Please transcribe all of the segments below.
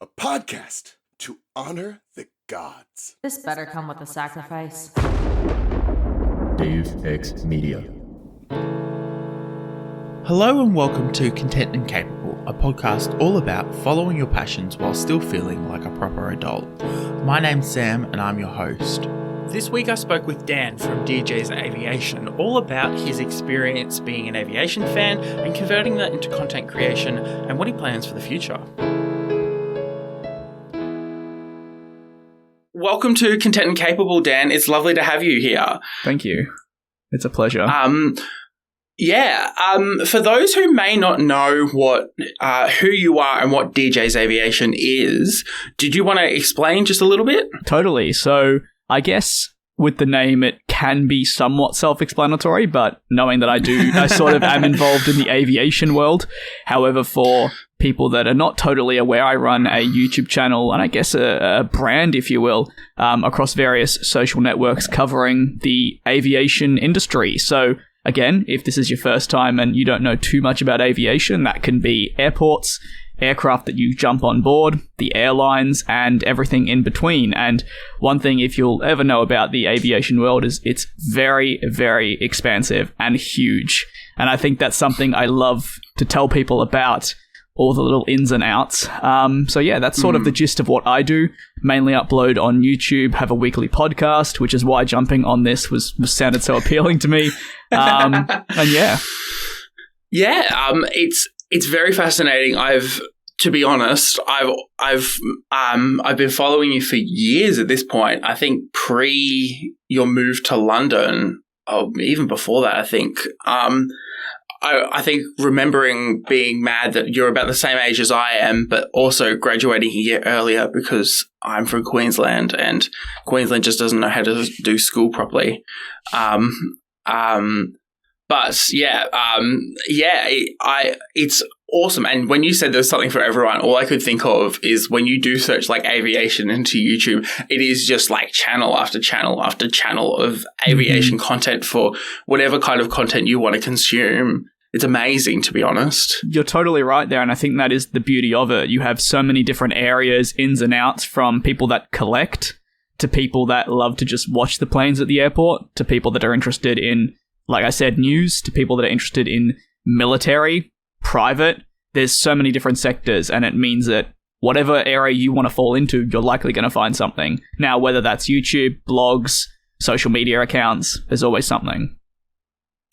a podcast to honor the gods. This better come with a sacrifice. Dave X Media. Hello and welcome to Content and Capable, a podcast all about following your passions while still feeling like a proper adult. My name's Sam and I'm your host. This week I spoke with Dan from DJ's Aviation all about his experience being an aviation fan and converting that into content creation and what he plans for the future. Welcome to Content and Capable, Dan. It's lovely to have you here. Thank you. It's a pleasure. For those who may not know who you are and what DJ's Aviation is, did you want to explain just a little bit? Totally. So I guess with the name, it can be somewhat self-explanatory, but knowing that I sort of am involved in the aviation world. However, for people that are not totally aware, I run a YouTube channel and I guess a brand, if you will, across various social networks covering the aviation industry. So again, if this is your first time and you don't know too much about aviation, that can be airports, aircraft that you jump on board, the airlines, and everything in between. And one thing, if you'll ever know about the aviation world, is it's very, very expansive and huge. And I think that's something I love to tell people about, all the little ins and outs. That's sort of the gist of what I do. Mainly upload on YouTube, have a weekly podcast, which is why jumping on this sounded so appealing to me. It's very fascinating. To be honest, I've been following you for years at this point. I think pre your move to London, even before that, I think. I think remembering being mad that you're about the same age as I am, but also graduating a year earlier because I'm from Queensland and Queensland just doesn't know how to do school properly. It's awesome. And when you said there's something for everyone, all I could think of is when you do search like aviation into YouTube, it is just like channel after channel after channel of aviation content for whatever kind of content you want to consume. It's amazing, to be honest. You're totally right there. And I think that is the beauty of it. You have so many different areas, ins and outs, from people that collect to people that love to just watch the planes at the airport to people that are interested in, like I said, news, to people that are interested in military, private. There's so many different sectors, and it means that whatever area you want to fall into, you're likely going to find something. Now, whether that's YouTube, blogs, social media accounts, there's always something.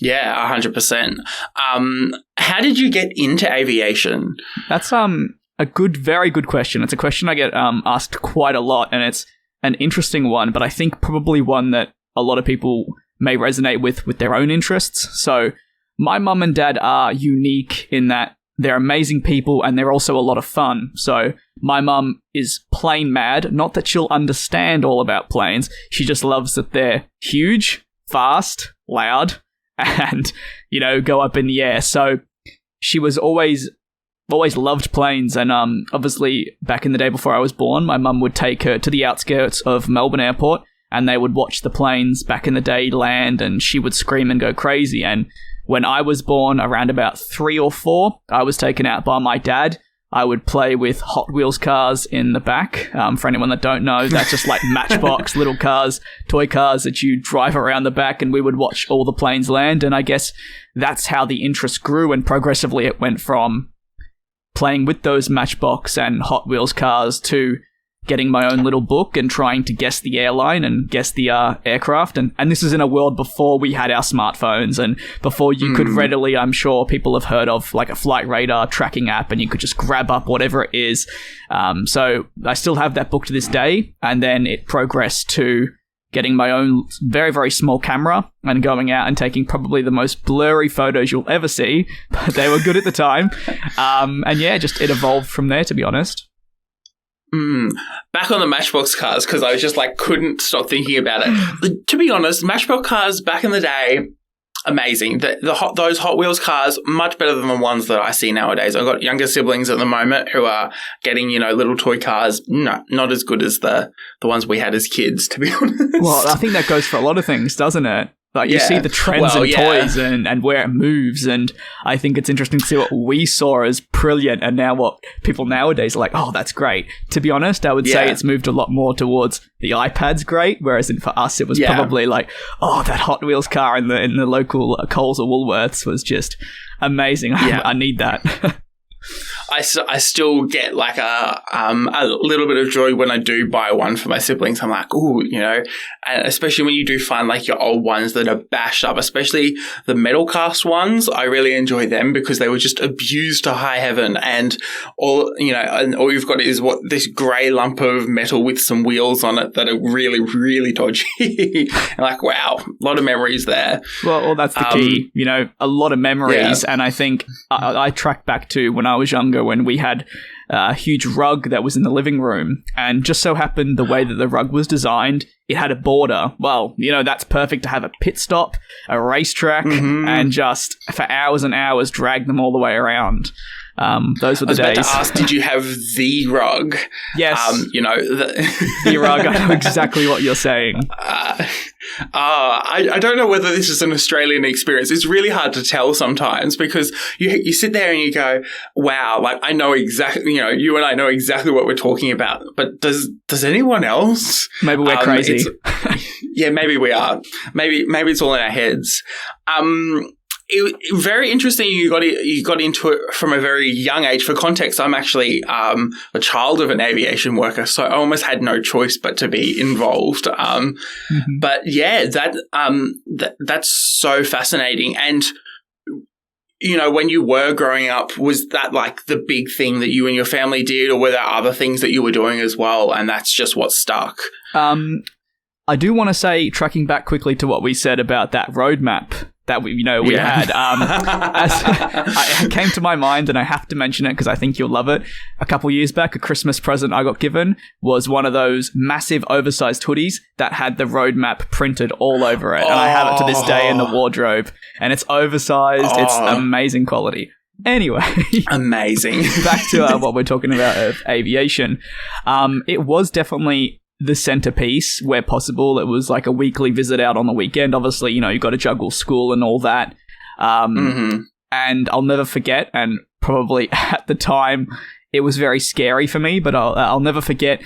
Yeah, 100%. How did you get into aviation? That's very good question. It's a question I get asked quite a lot, and it's an interesting one, but I think probably one that a lot of people may resonate with their own interests. So my mum and dad are unique in that they're amazing people and they're also a lot of fun. So my mum is plane mad. Not that she'll understand all about planes. She just loves that they're huge, fast, loud, and, go up in the air. So she was always loved planes. And obviously back in the day before I was born, my mum would take her to the outskirts of Melbourne Airport and they would watch the planes back in the day land, and she would scream and go crazy. And when I was born, around about 3 or 4, I was taken out by my dad. I would play with Hot Wheels cars in the back. For anyone that don't know, that's just like Matchbox little cars, toy cars that you drive around the back, and we would watch all the planes land. And I guess that's how the interest grew, and progressively it went from playing with those Matchbox and Hot Wheels cars to getting my own little book and trying to guess the airline and guess the aircraft. And this is in a world before we had our smartphones and before you could readily, I'm sure people have heard of, like a flight radar tracking app, and you could just grab up whatever it is. So I still have that book to this day. And then it progressed to getting my own very, very small camera and going out and taking probably the most blurry photos you'll ever see, but they were good at the time. It evolved from there, to be honest. Back on the Matchbox cars, because I was just like, couldn't stop thinking about it. To be honest, Matchbox cars back in the day, amazing. Those Hot Wheels cars, much better than the ones that I see nowadays. I've got younger siblings at the moment who are getting, little toy cars. No, not as good as the ones we had as kids, to be honest. Well, I think that goes for a lot of things, doesn't it? Like, you see the trends in yeah. toys and where it moves, and I think it's interesting to see what we saw as brilliant and now what people nowadays are like, oh, that's great. To be honest, I would say it's moved a lot more towards the iPad's great, whereas for us it was probably like, oh, that Hot Wheels car in the local Coles or Woolworths was just amazing. I need that. I still get like a little bit of joy when I do buy one for my siblings. I'm like, ooh, you know, and especially when you do find like your old ones that are bashed up, especially the metal cast ones. I really enjoy them because they were just abused to high heaven, and all you've got is this grey lump of metal with some wheels on it that are really, really dodgy. And like, wow, a lot of memories there. Well, that's the key, you know, a lot of memories. And I think I track back to when I was younger, when we had a huge rug that was in the living room, and just so happened the way that the rug was designed, it had a border. Well, you know, that's perfect to have a pit stop, a racetrack, and just for hours and hours drag them all the way around. Those were the days. I was about to ask, did you have the rug? Yes. You know, the rug. I know exactly what you're saying. I don't know whether this is an Australian experience. It's really hard to tell sometimes because you sit there and you go, wow, like I know exactly, you know, you and I know exactly what we're talking about, but does anyone else? Maybe we're crazy. Yeah, maybe we are. Maybe it's all in our heads. Very interesting. You got into it from a very young age. For context, I'm actually a child of an aviation worker, so I almost had no choice but to be involved. But yeah, that's so fascinating. And you know, when you were growing up, was that like the big thing that you and your family did, or were there other things that you were doing as well, and that's just what stuck? I do want to say, tracking back quickly to what we said about that roadmap that we had. It came to my mind, and I have to mention it because I think you'll love it. A couple years back, a Christmas present I got given was one of those massive oversized hoodies that had the roadmap printed all over it. And I have it to this day in the wardrobe. And it's oversized. It's amazing quality. Anyway. Amazing. Back to what we're talking about of aviation. It was definitely the centerpiece where possible. It was like a weekly visit out on the weekend. Obviously, you know, you got to juggle school and all that. And I'll never forget, and probably at the time it was very scary for me, but I'll never forget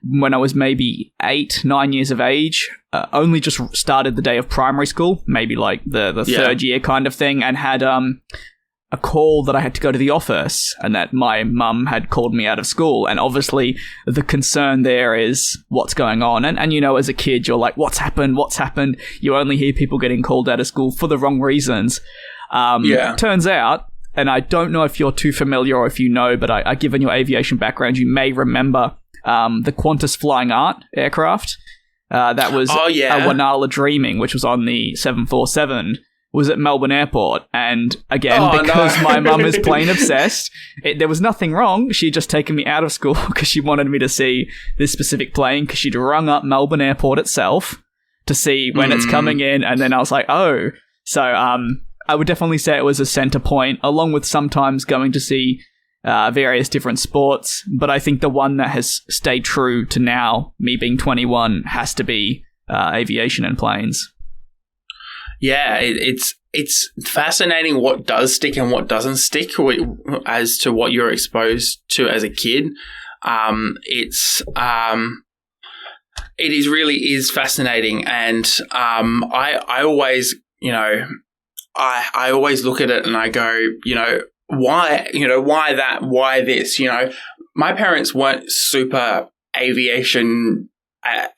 when I was maybe 8-9 years of age, only just started the day of primary school, maybe like the third year kind of thing, and had a call that I had to go to the office, and that my mum had called me out of school. And obviously the concern there is what's going on. And you know, as a kid, you're like, what's happened? You only hear people getting called out of school for the wrong reasons. Turns out, and I don't know if you're too familiar or if you know, but I given your aviation background, you may remember the Qantas Flying Art aircraft. That was a Wanala Dreaming, which was on the 747. Was at Melbourne Airport, and again, because my mum is plane obsessed, there was nothing wrong. She'd just taken me out of school because she wanted me to see this specific plane, because she'd rung up Melbourne Airport itself to see when it's coming in, and then I was like, oh. So I would definitely say it was a centre point, along with sometimes going to see various different sports, but I think the one that has stayed true to now, me being 21, has to be aviation and planes. Yeah, it's fascinating what does stick and what doesn't stick as to what you're exposed to as a kid. It is fascinating, and I always, you know, I always look at it and I go, you know, why that, why this, you know. My parents weren't super aviation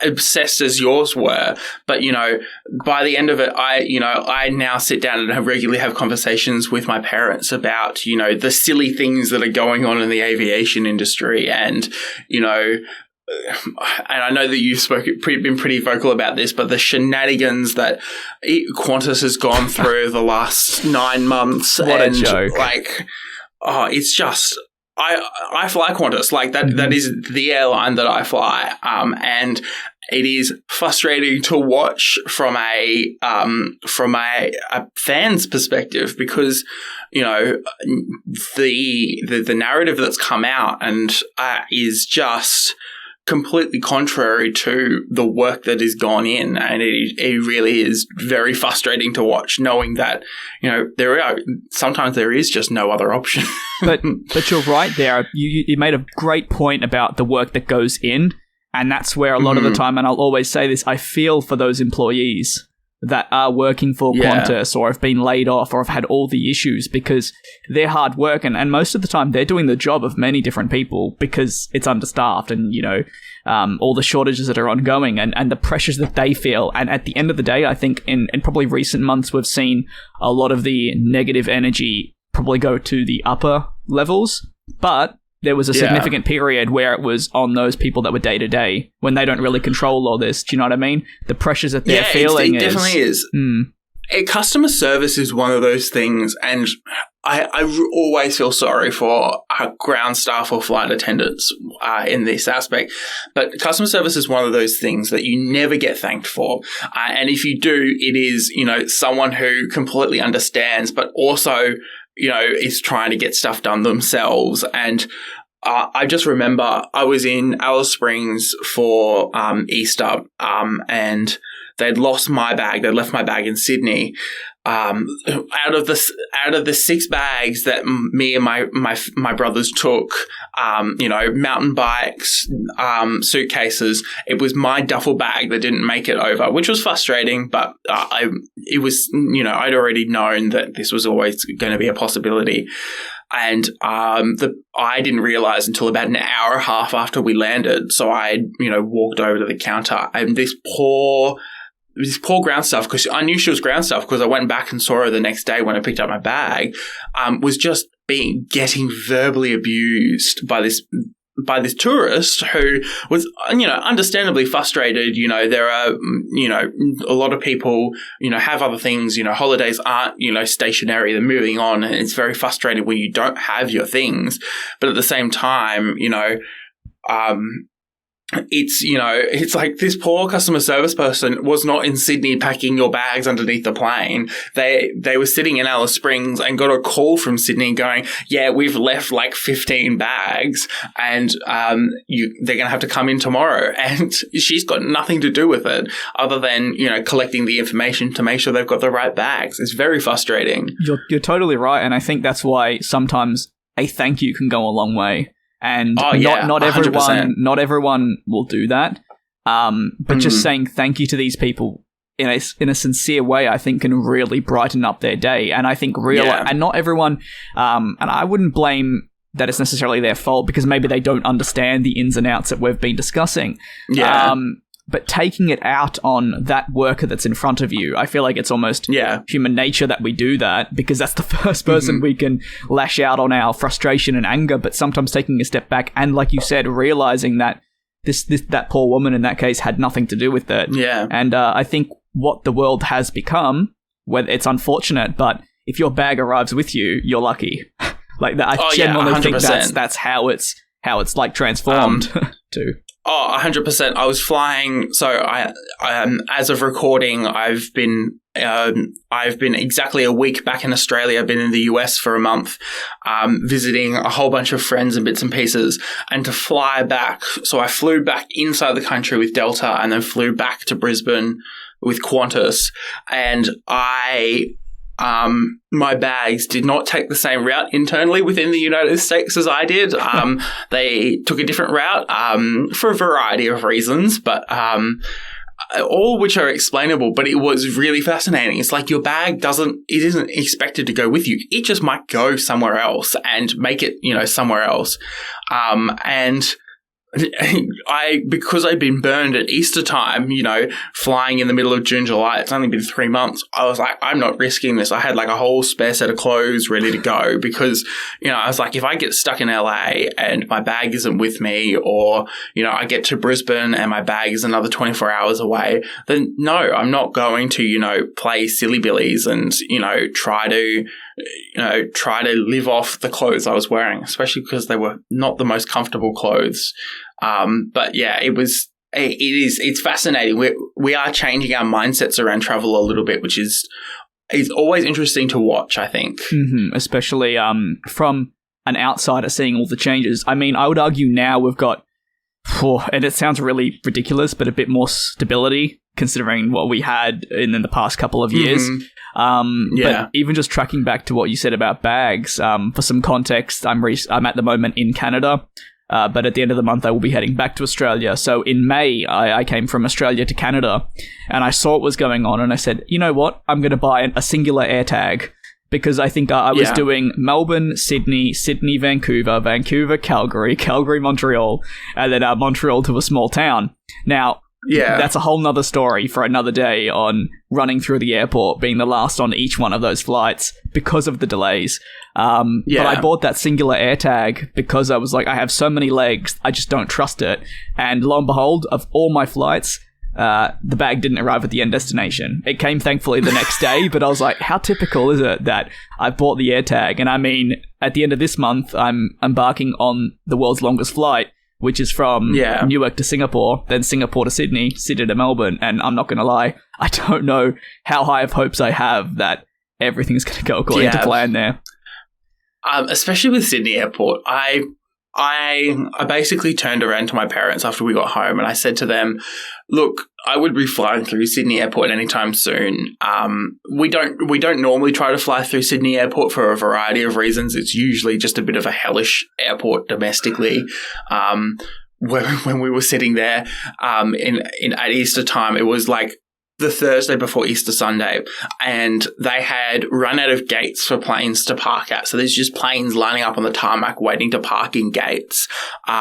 obsessed as yours were, but you know, by the end of it, I now sit down and regularly have conversations with my parents about, you know, the silly things that are going on in the aviation industry, and you know, and I know that you've been pretty vocal about this, but the shenanigans that Qantas has gone through the last 9 months, what a joke! Like, it's just. I fly Qantas, like that. That is the airline that I fly, and it is frustrating to watch from a fan's perspective, because you know the narrative that's come out and is just completely contrary to the work that has gone in. And it really is very frustrating to watch, knowing that, sometimes there is just no other option. but you're right there. You made a great point about the work that goes in. And that's where a lot of the time, and I'll always say this, I feel for those employees that are working for Qantas or have been laid off or have had all the issues, because they're hard work, and most of the time they're doing the job of many different people because it's understaffed and, all the shortages that are ongoing and the pressures that they feel. And at the end of the day, I think in probably recent months, we've seen a lot of the negative energy probably go to the upper levels, but there was a significant period where it was on those people that were day to day when they don't really control all this. Do you know what I mean? The pressures that they're feeling definitely is. Customer service is one of those things, and I always feel sorry for ground staff or flight attendants in this aspect. But customer service is one of those things that you never get thanked for. And if you do, it is, someone who completely understands, but also is trying to get stuff done themselves. And I just remember I was in Alice Springs for Easter, and they'd lost my bag. They'd left my bag in Sydney. Out of the 6 bags that me and my brothers took, mountain bikes, suitcases, it was my duffel bag that didn't make it over, which was frustrating. But it was, I'd already known that this was always going to be a possibility. And I didn't realize until about an hour and a half after we landed. So I, walked over to the counter, and this poor ground staff, because I knew she was ground staff because I went back and saw her the next day when I picked up my bag, was just getting verbally abused by this tourist who was, understandably frustrated. There are, a lot of people, have other things, holidays aren't, stationary, they're moving on, and it's very frustrating when you don't have your things. But at the same time, it's like this poor customer service person was not in Sydney packing your bags underneath the plane. They were sitting in Alice Springs and got a call from Sydney going, yeah, we've left like 15 bags and they're going to have to come in tomorrow. And she's got nothing to do with it other than, collecting the information to make sure they've got the right bags. It's very frustrating. You're totally right. And I think that's why sometimes a thank you can go a long way. And not everyone will do that. But just saying thank you to these people in a sincere way, I think can really brighten up their day. And I think and not everyone, and I wouldn't blame that it's necessarily their fault, because maybe they don't understand the ins and outs that we've been discussing. Yeah. But taking it out on that worker that's in front of you, I feel like it's almost human nature that we do that, because that's the first person we can lash out on our frustration and anger. But sometimes taking a step back and, like you said, realizing that that poor woman in that case had nothing to do with it. Yeah. And I think what the world has become, whether it's unfortunate, but if your bag arrives with you, you're lucky. Like that, I genuinely think that's how it's like transformed to. Oh, 100%. I was flying. So I as of recording, I've been exactly a week back in Australia. I've been in the US for a month, visiting a whole bunch of friends and bits and pieces, and to fly back. So I flew back inside the country with Delta and then flew back to Brisbane with Qantas. And my bags did not take the same route internally within the United States as I did. They took a different route for a variety of reasons, but all which are explainable. But it was really fascinating. It's like your bag isn't expected to go with you. It just might go somewhere else and make it, somewhere else. And because I'd been burned at Easter time, flying in the middle of June, July, it's only been 3 months. I was like, I'm not risking this. I had like a whole spare set of clothes ready to go because, I was like, if I get stuck in LA and my bag isn't with me, or, I get to Brisbane and my bag is another 24 hours away, then no, I'm not going to, play silly billies and, try to live off the clothes I was wearing, especially because they were not the most comfortable clothes. But yeah, it's fascinating. We are changing our mindsets around travel a little bit, which is always interesting to watch, I think. Mm-hmm. Especially from an outsider seeing all the changes. I mean, I would argue now we've got And it sounds really ridiculous, but a bit more stability considering what we had in the past couple of years. But even just tracking back to what you said about bags, for some context, I'm at the moment in Canada, but at the end of the month I will be heading back to Australia. So in May, I came from Australia to Canada, and I saw what was going on, and I said, you know what, I'm going to buy a singular air tag. Because I think I was doing Melbourne, Sydney, Vancouver, Calgary, Montreal, and then Montreal to a small town. Now, that's a whole nother story for another day on running through the airport, being the last on each one of those flights because of the delays. But I bought that singular air tag because I was like, I have so many legs, I just don't trust it. And lo and behold, of all my flights, the bag didn't arrive at the end destination. It came thankfully the next day, but I was like, how typical is it that I bought the air tag? And I mean, at the end of this month, I'm embarking on the world's longest flight, which is from Newark to Singapore, then Singapore to Sydney, Sydney to Melbourne. And I'm not going to lie, I don't know how high of hopes I have that everything's going to go according to plan there. Especially with Sydney Airport, I basically turned around to my parents after we got home and I said to them, look, I would be flying through Sydney Airport anytime soon. We don't normally try to fly through Sydney Airport for a variety of reasons. It's usually just a bit of a hellish airport domestically. When we were sitting there at Easter time, it was like the Thursday before Easter Sunday, and they had run out of gates for planes to park at. So there's just planes lining up on the tarmac waiting to park in gates. We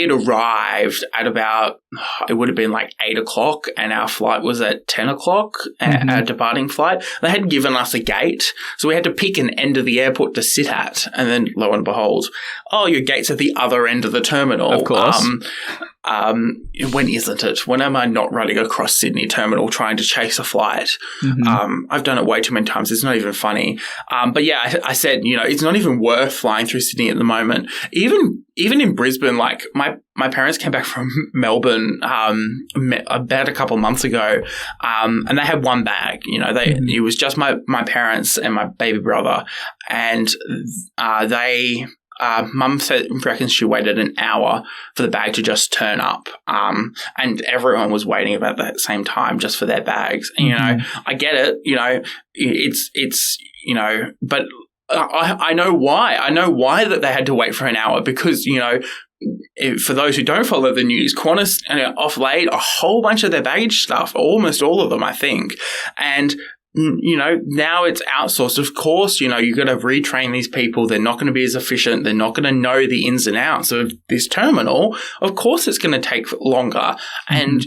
had arrived at about, it would have been like 8 o'clock, and our flight was at 10 o'clock, our departing flight. They had given us a gate, so we had to pick an end of the airport to sit at, and then lo and behold, your gate's at the other end of the terminal. Of course. When isn't it? When am I not running across Sydney Terminal trying to chase a flight? I've done it way too many times. It's not even funny. But yeah, I said, it's not even worth flying through Sydney at the moment. Even in Brisbane, like my parents came back from Melbourne about a couple of months ago, and they had one bag. It was just my parents and my baby brother, and Mum reckons she waited an hour for the bag to just turn up, and everyone was waiting about the same time just for their bags. And, I get it. It's but I know why. I know why that they had to wait for an hour because for those who don't follow the news, Qantas offlaid a whole bunch of their baggage stuff, almost all of them, I think, and. Now it's outsourced. Of course, you've got to retrain these people. They're not going to be as efficient. They're not going to know the ins and outs of this terminal. Of course, it's going to take longer. And,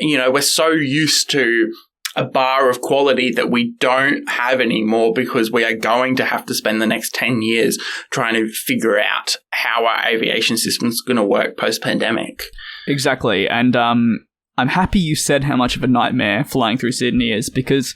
we're so used to a bar of quality that we don't have anymore because we are going to have to spend the next 10 years trying to figure out how our aviation system is going to work post-pandemic. Exactly. And I'm happy you said how much of a nightmare flying through Sydney is because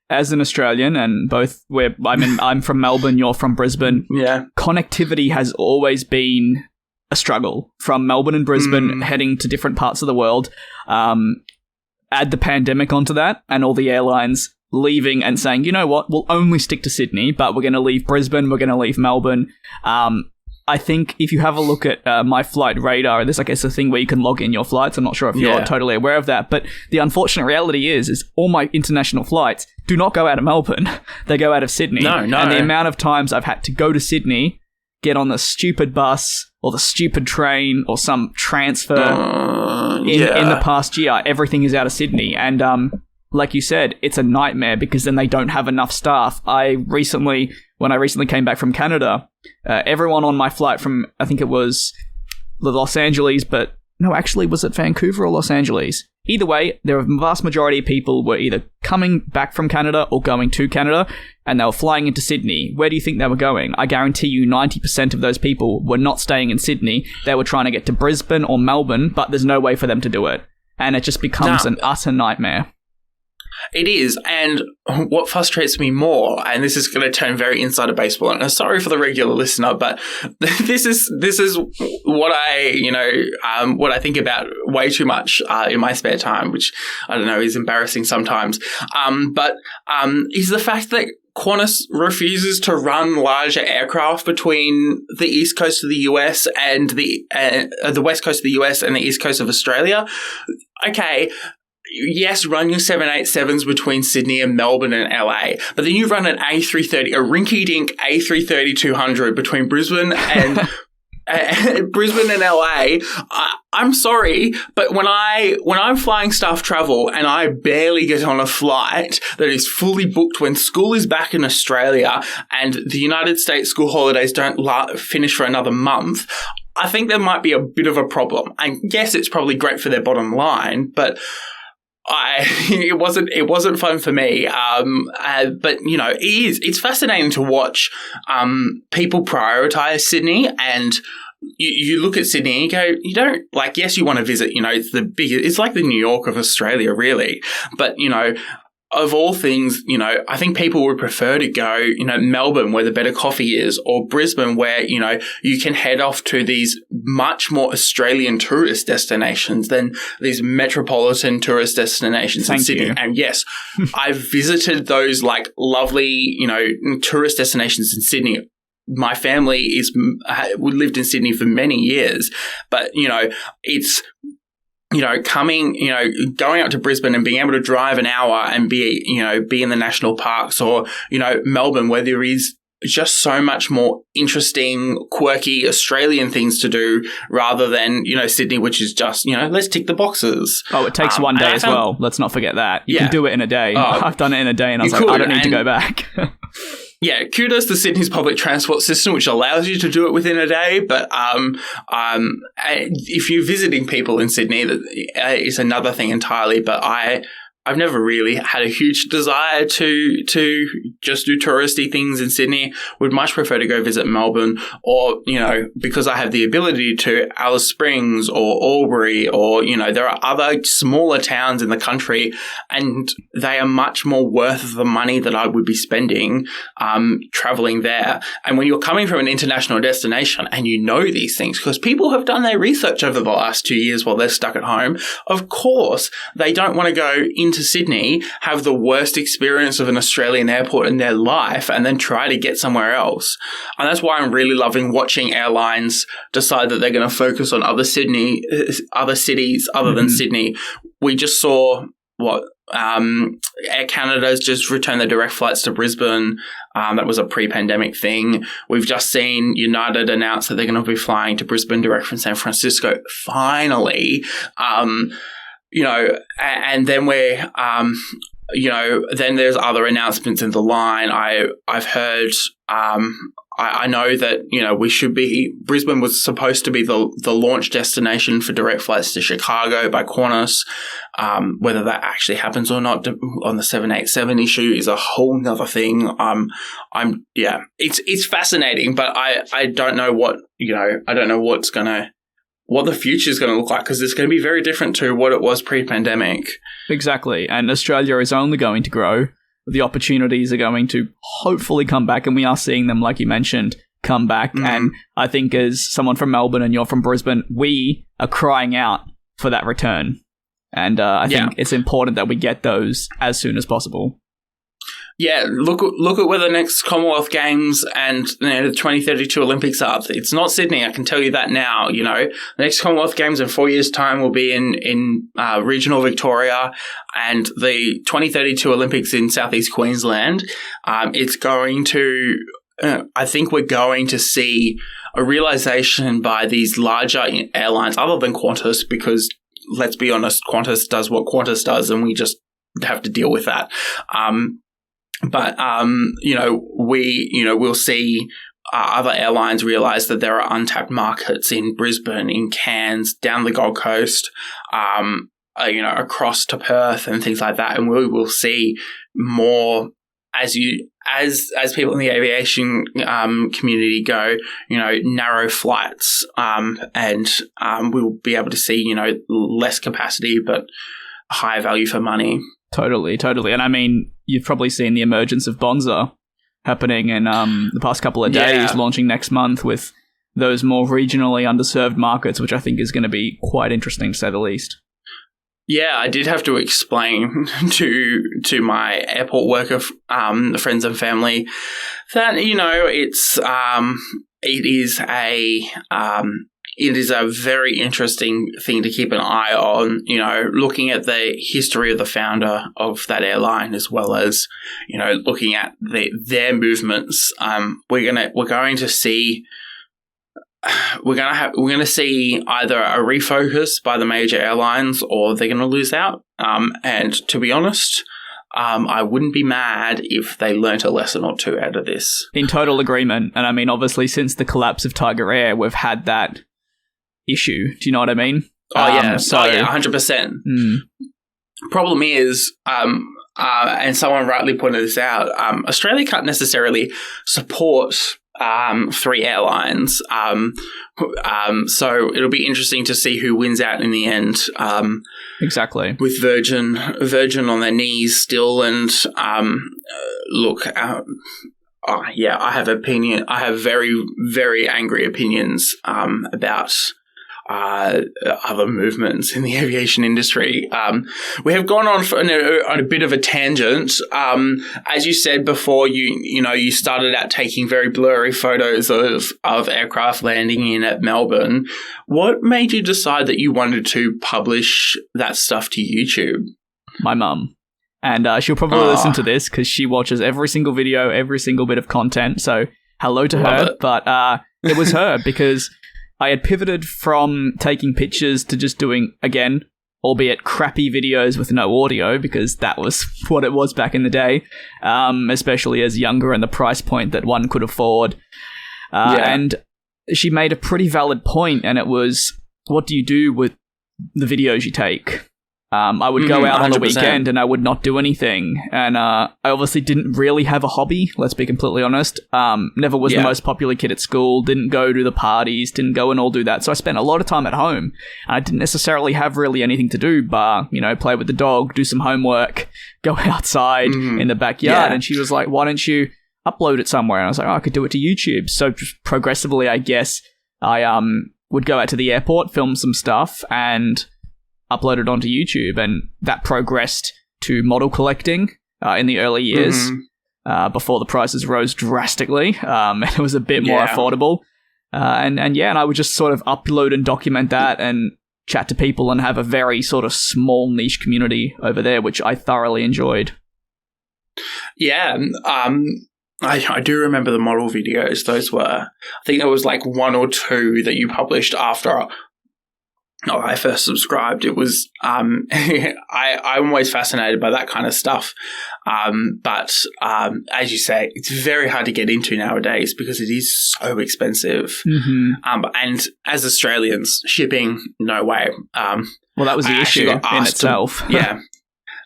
as an Australian, and I'm from Melbourne, you're from Brisbane. Yeah, connectivity has always been a struggle from Melbourne and Brisbane heading to different parts of the world. Add the pandemic onto that, and all the airlines leaving and saying, you know what, we'll only stick to Sydney, but we're going to leave Brisbane, we're going to leave Melbourne. I think if you have a look at My Flight Radar, there's, I guess, a thing where you can log in your flights. I'm not sure if you're totally aware of that, but the unfortunate reality is all my international flights do not go out of Melbourne. They go out of Sydney. No. And the amount of times I've had to go to Sydney, get on the stupid bus or the stupid train or some transfer in the past year, everything is out of Sydney. And like you said, it's a nightmare because then they don't have enough staff. When I recently came back from Canada, everyone on my flight from, I think it was Los Angeles, but no, actually, was it Vancouver or Los Angeles? Either way, there were a vast majority of people were either coming back from Canada or going to Canada, and they were flying into Sydney. Where do you think they were going? I guarantee you 90% of those people were not staying in Sydney. They were trying to get to Brisbane or Melbourne, but there's no way for them to do it. And it just becomes an utter nightmare. It is, and what frustrates me more, and this is going to turn very insider baseball, and I'm sorry for the regular listener, but this is what what I think about way too much in my spare time, which I don't know is embarrassing sometimes. But is the fact that Qantas refuses to run larger aircraft between the east coast of the US and the west coast of the US and the east coast of Australia. Okay, yes, run your 787s between Sydney and Melbourne and LA, but then you run an A330, a rinky-dink A330-200 between Brisbane and Brisbane and LA. I'm sorry, but when I'm flying staff travel and I barely get on a flight that is fully booked when school is back in Australia and the United States school holidays don't finish for another month, I think there might be a bit of a problem. And yes, it's probably great for their bottom line, but it wasn't fun for me. But you know, it's fascinating to watch people prioritize Sydney, and you look at Sydney and you go, you don't like, yes, you want to visit, you know, it's like the New York of Australia, really. But, you know, of all things, you know, I think people would prefer to go, you know, Melbourne where the better coffee is, or Brisbane where, you know, you can head off to these much more Australian tourist destinations than these metropolitan tourist destinations in Sydney. You. And yes, I've visited those like lovely, you know, tourist destinations in Sydney. My family lived in Sydney for many years, but, you know, it's, you know, going out to Brisbane and being able to drive an hour and be in the national parks, or, you know, Melbourne where there is just so much more interesting, quirky Australian things to do rather than, you know, Sydney, which is just, you know, let's tick the boxes. Oh, it takes one day as well. Let's not forget that. You can do it in a day. I've done it in a day and I was like, I don't need to go back. Yeah, kudos to Sydney's public transport system, which allows you to do it within a day. But if you're visiting people in Sydney, that is another thing entirely. But I've never really had a huge desire to just do touristy things in Sydney. Would much prefer to go visit Melbourne, or, you know, because I have the ability to, Alice Springs or Albury, or, you know, there are other smaller towns in the country and they are much more worth the money that I would be spending traveling there. And when you're coming from an international destination and you know these things, because people have done their research over the last 2 years while they're stuck at home, of course, they don't want to go into Sydney, have the worst experience of an Australian airport in their life, and then try to get somewhere else. And that's why I'm really loving watching airlines decide that they're going to focus on other cities other than Sydney. We just saw Air Canada's just returned their direct flights to Brisbane. That was a pre-pandemic thing. We've just seen United announce that they're going to be flying to Brisbane direct from San Francisco. Finally. You know, and then we're, you know, then there's other announcements in the line. I've heard, I know that, you know, Brisbane was supposed to be the launch destination for direct flights to Chicago by Qantas. Whether that actually happens or not on the 787 issue is a whole nother thing. It's fascinating, but I don't know what the future is going to look like, because it's going to be very different to what it was pre-pandemic. Exactly. And Australia is only going to grow. The opportunities are going to hopefully come back, and we are seeing them, like you mentioned, come back. Mm-hmm. And I think as someone from Melbourne and you're from Brisbane, we are crying out for that return. And I think it's important that we get those as soon as possible. Yeah, look at where the next Commonwealth Games and, you know, the 2032 Olympics are. It's not Sydney, I can tell you that now. You know, the next Commonwealth Games in 4 years' time will be in regional Victoria, and the 2032 Olympics in southeast Queensland. It's going to, I think we're going to see a realization by these larger airlines, other than Qantas, because let's be honest, Qantas does what Qantas does, and we just have to deal with that. But we'll see other airlines realize that there are untapped markets in Brisbane, in Cairns, down the Gold Coast, across to Perth and things like that. And we will see more as people in the aviation community go, you know, narrow flights, and we'll be able to see, you know, less capacity but higher value for money. Totally. And I mean, you've probably seen the emergence of Bonza happening in the past couple of days, launching next month with those more regionally underserved markets, which I think is going to be quite interesting, to say the least. Yeah, I did have to explain to my airport worker friends and family that it is a very interesting thing to keep an eye on. Looking at the history of the founder of that airline, as well as looking at their movements. We're going to see either a refocus by the major airlines, or they're going to lose out. And to be honest, I wouldn't be mad if they learnt a lesson or two out of this. In total agreement. And I mean, obviously, since the collapse of Tiger Air, we've had that issue. Do you know what I mean? Oh, yeah. 100%. Problem is, and someone rightly pointed this out, Australia can't necessarily support 3 airlines. So it'll be interesting to see who wins out in the end. Exactly. With Virgin on their knees still, and look, I have opinion. I have very, very angry opinions about other movements in the aviation industry. We have gone on a bit of a tangent. As you said before, you started out taking very blurry photos of aircraft landing in at Melbourne. What made you decide that you wanted to publish that stuff to YouTube? My mum. And she'll probably listen to this because she watches every single video, every single bit of content. So hello to her. But it was her because I had pivoted from taking pictures to just doing, again, albeit crappy videos with no audio, because that was what it was back in the day, especially as younger and the price point that one could afford. And she made a pretty valid point, and it was, what do you do with the videos you take? I would go out 100%. On the weekend and I would not do anything. And I obviously didn't really have a hobby, let's be completely honest. Never was the most popular kid at school, didn't go to the parties, didn't go and all do that. So I spent a lot of time at home. And I didn't necessarily have really anything to do bar, play with the dog, do some homework, go outside in the backyard. And she was like, why don't you upload it somewhere? And I was like, I could do it to YouTube. So just progressively, I guess, I would go out to the airport, film some stuff, and uploaded onto YouTube, and that progressed to model collecting in the early years before the prices rose drastically. And it was a bit more affordable. And I would just sort of upload and document that and chat to people and have a very sort of small niche community over there, which I thoroughly enjoyed. Yeah, I do remember the model videos. Those were, I think there was like 1 or 2 that you published after I first subscribed. It was, I'm always fascinated by that kind of stuff. But as you say, it's very hard to get into nowadays because it is so expensive. And as Australians, shipping, no way. Well, that was the issue in itself.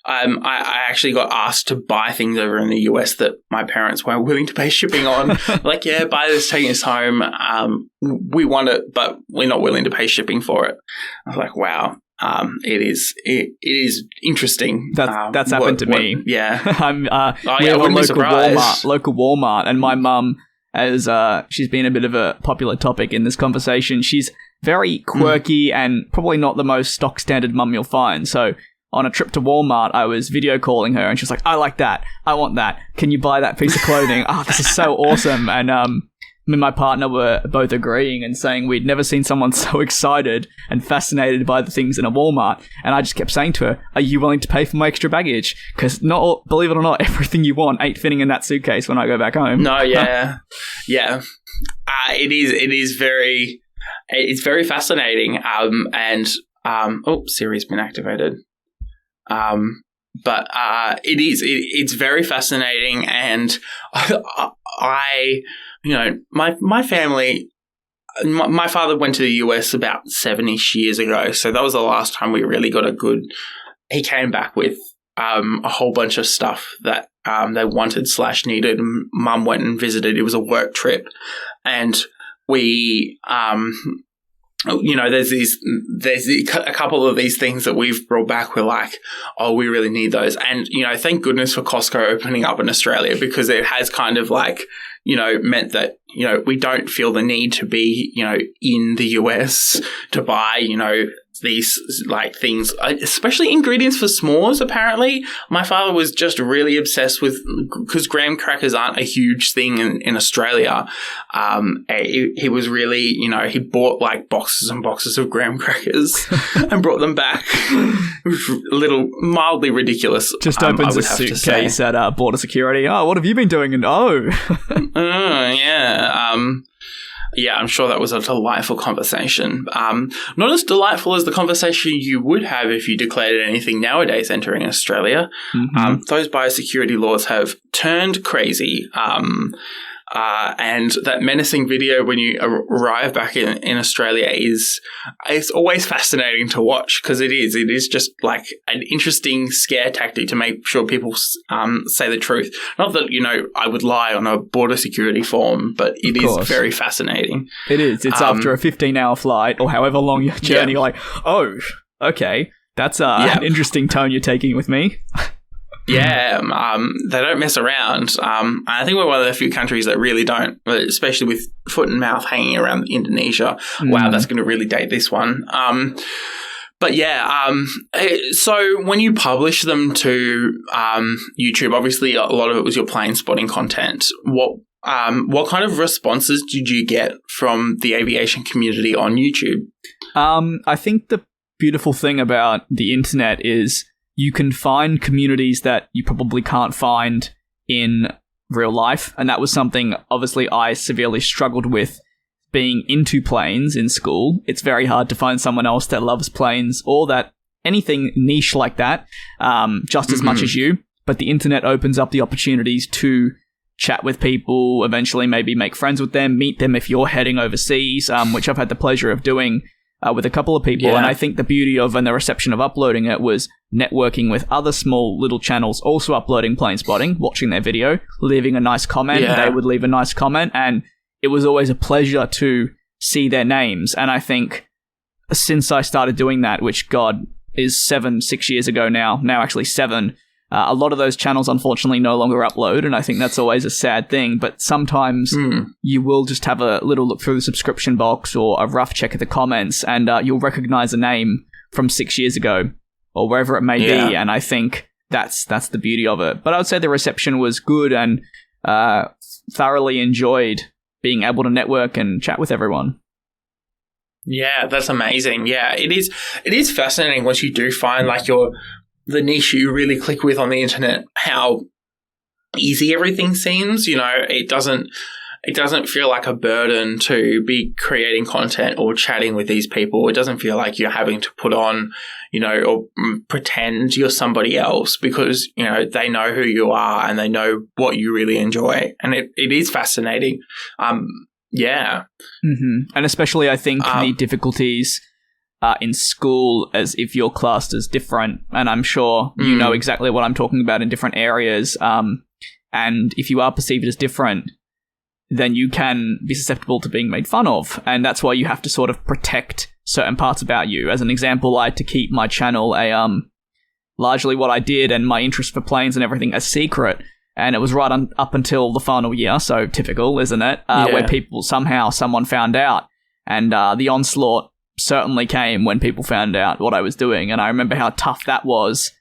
I actually got asked to buy things over in the US that my parents weren't willing to pay shipping on. Like, buy this, take this home. We want it, but we're not willing to pay shipping for it. I was like, wow. It is interesting. That's happened to me. Yeah. We have a local Walmart, and my mum, as she's been a bit of a popular topic in this conversation, she's very quirky and probably not the most stock standard mum you'll find. So on a trip to Walmart, I was video calling her, and she's like, I like that. I want that. Can you buy that piece of clothing? This is so awesome. And me and my partner were both agreeing and saying we'd never seen someone so excited and fascinated by the things in a Walmart. And I just kept saying to her, are you willing to pay for my extra baggage? Because believe it or not, everything you want ain't fitting in that suitcase when I go back home. No, yeah. It's very fascinating. Siri's been activated. But it's very fascinating, and my family, my father went to the US about 7-ish years ago, so that was the last time we really got he came back with a whole bunch of stuff that they wanted / needed, and Mum went and visited. It was a work trip, and we there's a couple of these things that we've brought back. We're like, we really need those. And, thank goodness for Costco opening up in Australia, because it has kind of like, meant that, we don't feel the need to be, in the US to buy, these like things, especially ingredients for s'mores. Apparently, my father was just really obsessed with, because graham crackers aren't a huge thing in Australia. He was really, he bought like boxes and boxes of graham crackers and brought them back. It was a little mildly ridiculous. Just opens a suitcase at border security. Oh, what have you been doing? And yeah. Yeah, I'm sure that was a delightful conversation. Not as delightful as the conversation you would have if you declared anything nowadays entering Australia. Mm-hmm. Those biosecurity laws have turned crazy. And that menacing video when you arrive back in Australia it's always fascinating to watch, because it is just like an interesting scare tactic to make sure people say the truth. Not that, I would lie on a border security form, but it is very fascinating. It is. It's after a 15-hour flight or however long your journey, you're like, oh, okay, that's an interesting tone you're taking with me. Yeah, they don't mess around. I think we're one of the few countries that really don't, especially with foot and mouth hanging around Indonesia. Wow, that's going to really date this one. But yeah, so when you publish them to YouTube, obviously a lot of it was your plane spotting content. What kind of responses did you get from the aviation community on YouTube? I think the beautiful thing about the internet is you can find communities that you probably can't find in real life. And that was something, obviously, I severely struggled with being into planes in school. It's very hard to find someone else that loves planes or that anything niche like that, just as much as you. But the internet opens up the opportunities to chat with people, eventually maybe make friends with them, meet them if you're heading overseas, which I've had the pleasure of doing with a couple of people. And I think the beauty of and the reception of uploading it was networking with other small little channels also uploading plane spotting, watching their video, leaving a nice comment. They would leave a nice comment, and it was always a pleasure to see their names. And I think since I started doing that, which God is 6 years ago now actually 7, a lot of those channels unfortunately no longer upload, and I think that's always a sad thing. But sometimes you will just have a little look through the subscription box or a rough check of the comments, and you'll recognize a name from 6 years ago or wherever it may be. And I think that's the beauty of it. But I would say the reception was good, and thoroughly enjoyed being able to network and chat with everyone. Yeah, that's amazing. Yeah, it is fascinating once you do find like the niche you really click with on the internet, how easy everything seems. It doesn't feel like a burden to be creating content or chatting with these people. It doesn't feel like you're having to put on, or pretend you're somebody else, because, they know who you are and they know what you really enjoy. And it is fascinating. Yeah. Mm-hmm. And especially I think the difficulties in school, as if you're classed as different, and I'm sure you know exactly what I'm talking about in different areas, and if you are perceived as different, then you can be susceptible to being made fun of, and that's why you have to sort of protect certain parts about you. As an example, I had to keep my channel largely what I did and my interest for planes and everything a secret, and it was right up until the final year, so typical, isn't it? Where someone found out, and the onslaught certainly came when people found out what I was doing. And I remember how tough that was,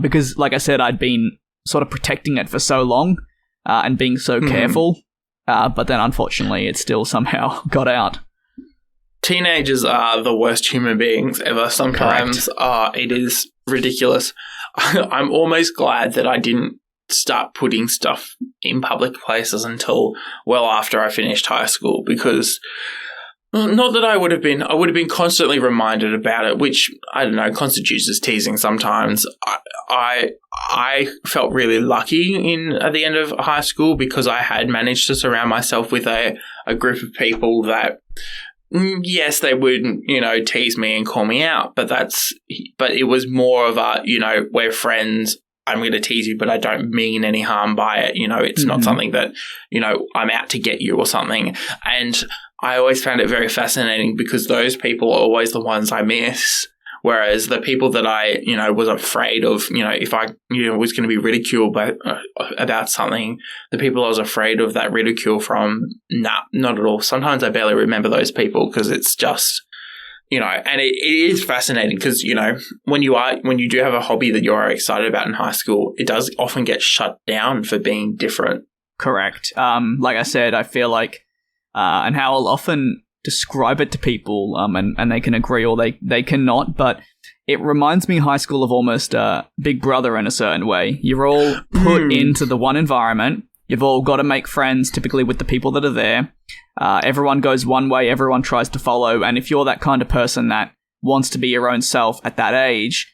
because, like I said, I'd been sort of protecting it for so long and being so careful, but then unfortunately it still somehow got out. Teenagers are the worst human beings ever. Sometimes it is ridiculous. I'm almost glad that I didn't start putting stuff in public places until well after I finished high school, because not that I would have been constantly reminded about it, which, I don't know, constitutes as teasing sometimes. I felt really lucky at the end of high school, because I had managed to surround myself with a group of people that, yes, they would, tease me and call me out, but it was more of a, we're friends, I'm going to tease you, but I don't mean any harm by it. It's not something that, I'm out to get you or something. And I always found it very fascinating, because those people are always the ones I miss. Whereas the people that I, was afraid of, if I, was going to be ridiculed about something, the people I was afraid of that ridicule from, nah, not at all. Sometimes I barely remember those people, because it's just, and it is fascinating because, when you do have a hobby that you're excited about in high school, it does often get shut down for being different. Correct. Like I said, I feel like, and how I'll often describe it to people, and they can agree or they cannot, but it reminds me high school of almost Big Brother in a certain way. You're all put into the one environment. You've all got to make friends, typically with the people that are there. Everyone goes one way, everyone tries to follow, and if you're that kind of person that wants to be your own self at that age,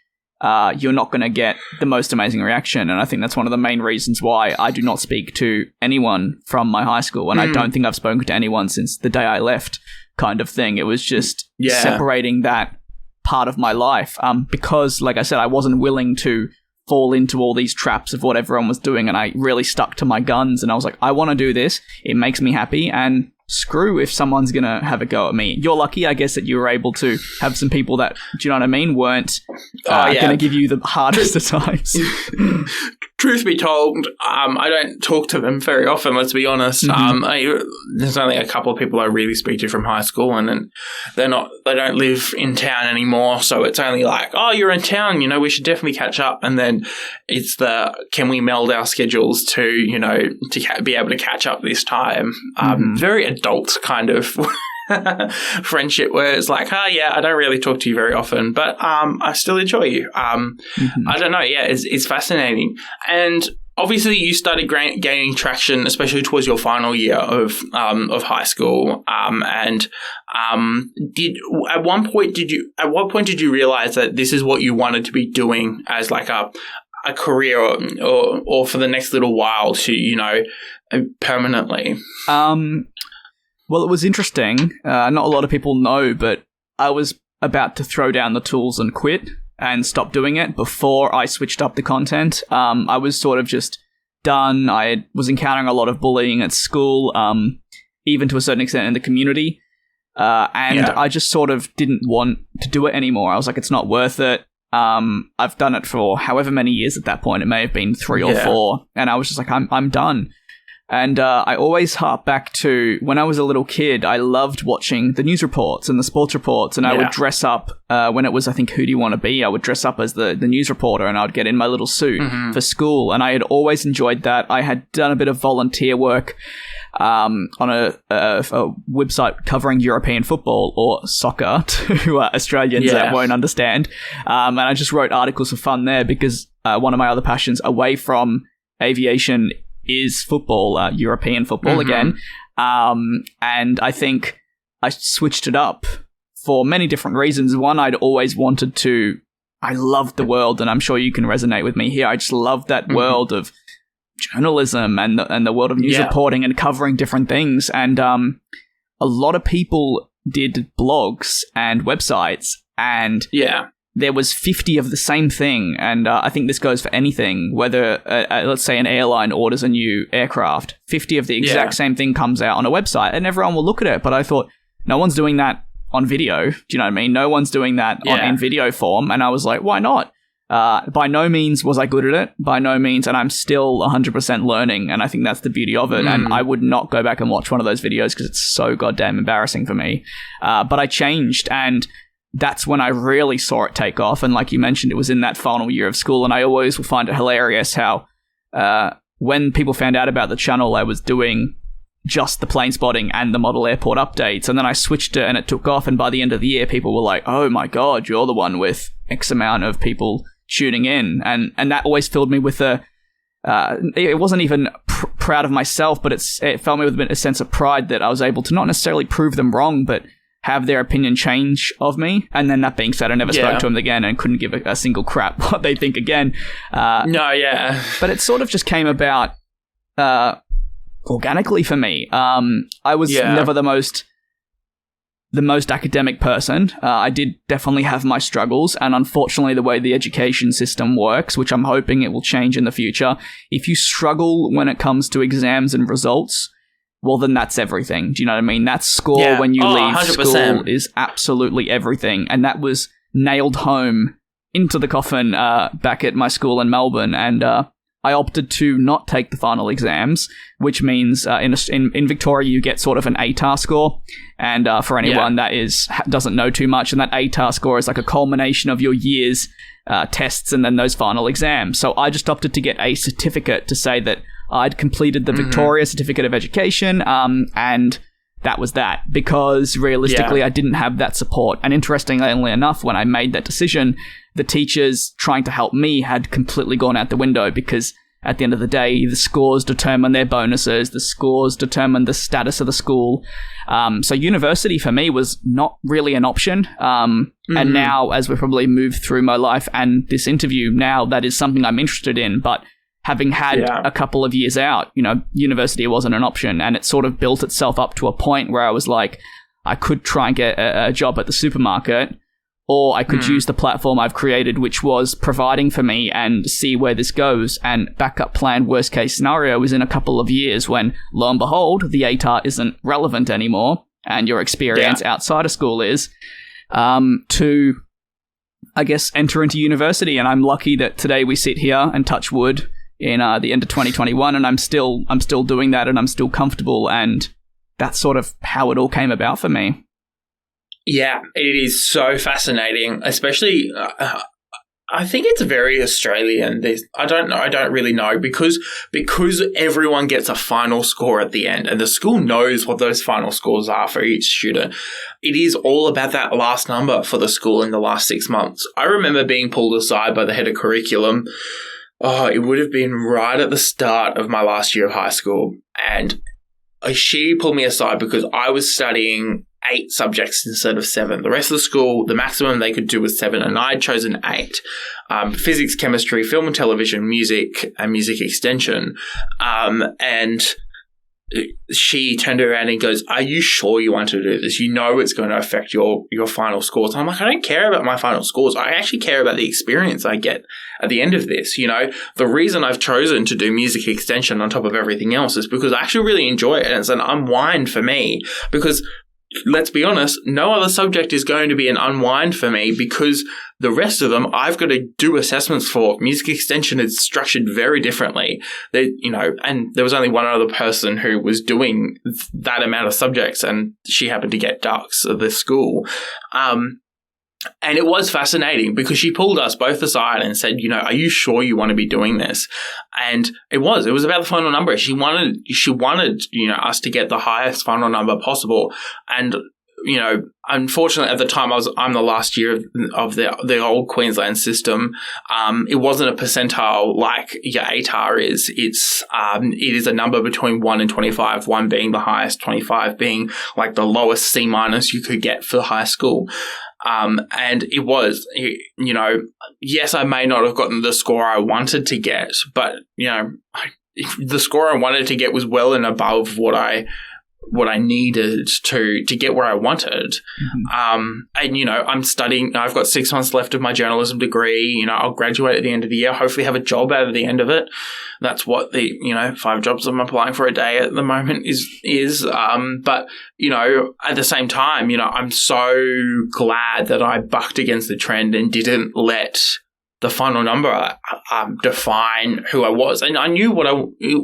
you're not going to get the most amazing reaction. And I think that's one of the main reasons why I do not speak to anyone from my high school, and I don't think I've spoken to anyone since the day I left, kind of thing. It was just separating that part of my life, because, like I said, I wasn't willing to fall into all these traps of what everyone was doing, and I really stuck to my guns, and I was like, I want to do this, it makes me happy, and screw if someone's gonna have a go at me. You're lucky, I guess, that you were able to have some people that, do you know what I mean, weren't gonna give you the hardest of times. Truth be told, I don't talk to them very often, let's be honest. There's only a couple of people I really speak to from high school, and then they don't live in town anymore, so it's only like, oh, you're in town, we should definitely catch up. And then it's can we meld our schedules to, to be able to catch up this time? Very adult kind of friendship, where it's like, I don't really talk to you very often, but I still enjoy you. I don't know. Yeah, it's fascinating. And obviously you started gaining traction, especially towards your final year of high school. And at what point did you realize that this is what you wanted to be doing as like a career or for the next little while to, permanently? Well, it was interesting. Not a lot of people know, but I was about to throw down the tools and quit and stop doing it before I switched up the content. I was sort of just done. I was encountering a lot of bullying at school, even to a certain extent in the community. I just sort of didn't want to do it anymore. I was like, it's not worth it. I've done it for however many years at that point. It may have been 3 or 4. And I was just like, I'm done. And I always harp back to when I was a little kid. I loved watching the news reports and the sports reports, and I would dress up when it was, I think, Who Do You Want to Be? I would dress up as the news reporter, and I would get in my little suit for school, and I had always enjoyed that. I had done a bit of volunteer work on a website covering European football or soccer to Australians that won't understand, and I just wrote articles for fun there because one of my other passions away from aviation is football, European football again. And I think I switched it up for many different reasons. One, I'd always wanted to, I loved the world, and I'm sure you can resonate with me here. I just loved that world of journalism and the world of news reporting and covering different things. And a lot of people did blogs and websites, and there was 50 of the same thing, and I think this goes for anything, whether, let's say, an airline orders a new aircraft, 50 of the exact same thing comes out on a website, and everyone will look at it, but I thought, no one's doing that on video, do you know what I mean? No one's doing that in video form, and I was like, why not? By no means was I good at it, by no means, and I'm still 100% learning, and I think that's the beauty of it, and I would not go back and watch one of those videos because it's so goddamn embarrassing for me. But I changed, and that's when I really saw it take off. And like you mentioned, it was in that final year of school. And I always will find it hilarious how when people found out about the channel, I was doing just the plane spotting and the model airport updates. And then I switched it and it took off. And by the end of the year, people were like, oh my God, you're the one with X amount of people tuning in. And that always filled me with it wasn't even proud of myself, but it filled me with a sense of pride that I was able to not necessarily prove them wrong, but have their opinion change of me. And then that being said, I never spoke to them again and couldn't give a single crap what they think again. But it sort of just came about organically for me. I was never the most academic person. I did definitely have my struggles, and unfortunately the way the education system works, which I'm hoping it will change in the future, if you struggle when it comes to exams and results, well, then that's everything. Do you know what I mean? That score when you leave 100%. School is absolutely everything. And that was nailed home into the coffin back at my school in Melbourne. And I opted to not take the final exams, which means in Victoria you get sort of an ATAR score, and for anyone that doesn't know too much, and that ATAR score is like a culmination of your year's tests and then those final exams. So I just opted to get a certificate to say that I'd completed the Victoria Certificate of Education, and that was that, because realistically I didn't have that support. And interestingly enough, when I made that decision, the teachers trying to help me had completely gone out the window, because at the end of the day, the scores determine their bonuses, the scores determine the status of the school. So university for me was not really an option. And now, as we probably move through my life and this interview, now that is something I'm interested in. But having had a couple of years out, university wasn't an option, and it sort of built itself up to a point where I was like, I could try and get a job at the supermarket, or I could use the platform I've created, which was providing for me, and see where this goes. And backup plan, worst case scenario, is in a couple of years when, lo and behold, the ATAR isn't relevant anymore, and your experience outside of school is, to, I guess, enter into university. And I'm lucky that today we sit here and touch wood in the end of 2021, and I'm still doing that, and I'm still comfortable, and that's sort of how it all came about for me. Yeah, it is so fascinating, especially I think it's very Australian. I don't really know, because everyone gets a final score at the end, and the school knows what those final scores are for each student. It is all about that last number for the school in the last 6 months. I remember being pulled aside by the head of curriculum. It would have been right at the start of my last year of high school, and she pulled me aside because I was studying 8 subjects instead of 7. The rest of the school, the maximum they could do was 7, and I had chosen 8. Physics, chemistry, film and television, music, and music extension. And she turned around and goes, "Are you sure you want to do this? You know it's going to affect your final scores." And I'm like, I don't care about my final scores. I actually care about the experience I get at the end of this. The reason I've chosen to do music extension on top of everything else is because I actually really enjoy it, and it's an unwind for me, because let's be honest, no other subject is going to be an unwind for me, because the rest of them I've got to do assessments for. Music extension is structured very differently. And there was only one other person who was doing that amount of subjects, and she happened to get ducks at this school. And it was fascinating because she pulled us both aside and said, "Are you sure you want to be doing this?" And it was about the final number. She wanted, us to get the highest final number possible. And, unfortunately at the time I'm the last year of the old Queensland system. It wasn't a percentile like your ATAR is. It is a number between 1 and 25, 1 being the highest, 25 being like the lowest C- you could get for high school. And it was, yes, I may not have gotten the score I wanted to get, but, the score I wanted to get was well and above what I needed to get where I wanted. And, I'm studying. I've got 6 months left of my journalism degree. I'll graduate at the end of the year, hopefully have a job out of the end of it. That's what the, 5 jobs I'm applying for a day at the moment is. But, at the same time, I'm so glad that I bucked against the trend and didn't let the final number define who I was. And I knew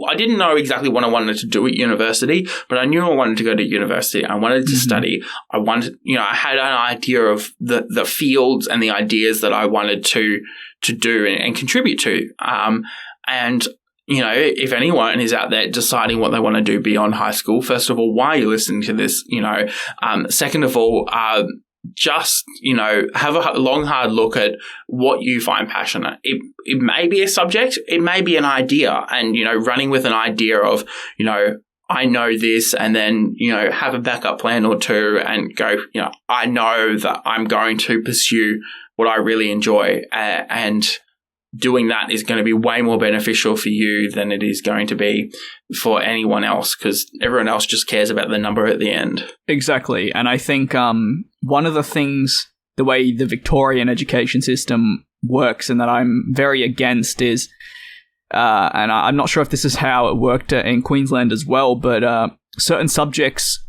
I didn't know exactly what I wanted to do at university, but I knew I wanted to go to university. I wanted to study. I wanted, I had an idea of the fields and the ideas that I wanted to do and contribute to. And if anyone is out there deciding what they want to do beyond high school, first of all, why are you listening to this? Second of all, just, have a long, hard look at what you find passionate. It may be a subject, it may be an idea, and, running with an idea of, I know this, and then, have a backup plan or two and go, I know that I'm going to pursue what I really enjoy, and doing that is going to be way more beneficial for you than it is going to be for anyone else, because everyone else just cares about the number at the end. Exactly. And I think one of the things, the way the Victorian education system works and that I'm very against is, and I'm not sure if this is how it worked in Queensland as well, but certain subjects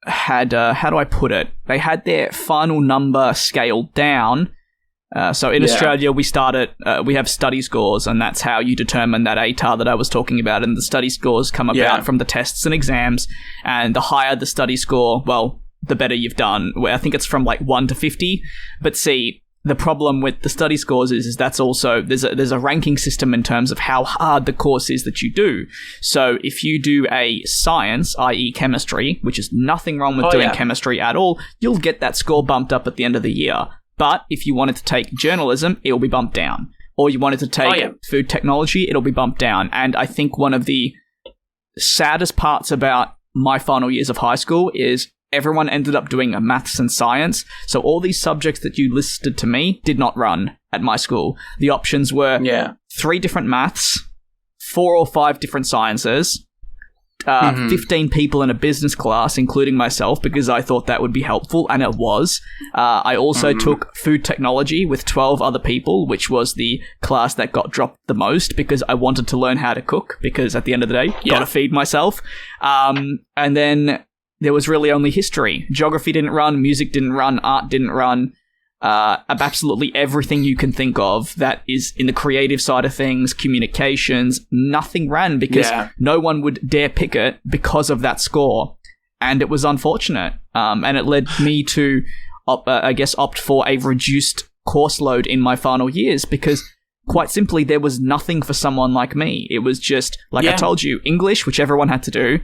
had, how do I put it? They had their final number scaled down So in Australia, we have study scores, and that's how you determine that ATAR that I was talking about. And the study scores come about from the tests and exams, and the higher the study score, well, the better you've done. Where I think it's from like 1 to 50. But see, the problem with the study scores is that's also there's a ranking system in terms of how hard the course is that you do. So if you do a science, i.e. chemistry, which is nothing wrong with doing chemistry at all, you'll get that score bumped up at the end of the year. But if you wanted to take journalism, it'll be bumped down. Or you wanted to take food technology, it'll be bumped down. And I think one of the saddest parts about my final years of high school is everyone ended up doing maths and science. So all these subjects that you listed to me did not run at my school. The options were 3 different maths, 4 or 5 different sciences, 15 people in a business class, including myself, because I thought that would be helpful, and it was. I also took food technology with 12 other people, which was the class that got dropped the most, because I wanted to learn how to cook, because at the end of the day, gotta feed myself. And then there was really only history. Geography didn't run, music didn't run, art didn't run. Absolutely everything you can think of that is in the creative side of things, communications, nothing ran because no one would dare pick it because of that score. And it was unfortunate. And it led me to, opt for a reduced course load in my final years because quite simply, there was nothing for someone like me. It was just, like I told you, English, which everyone had to do,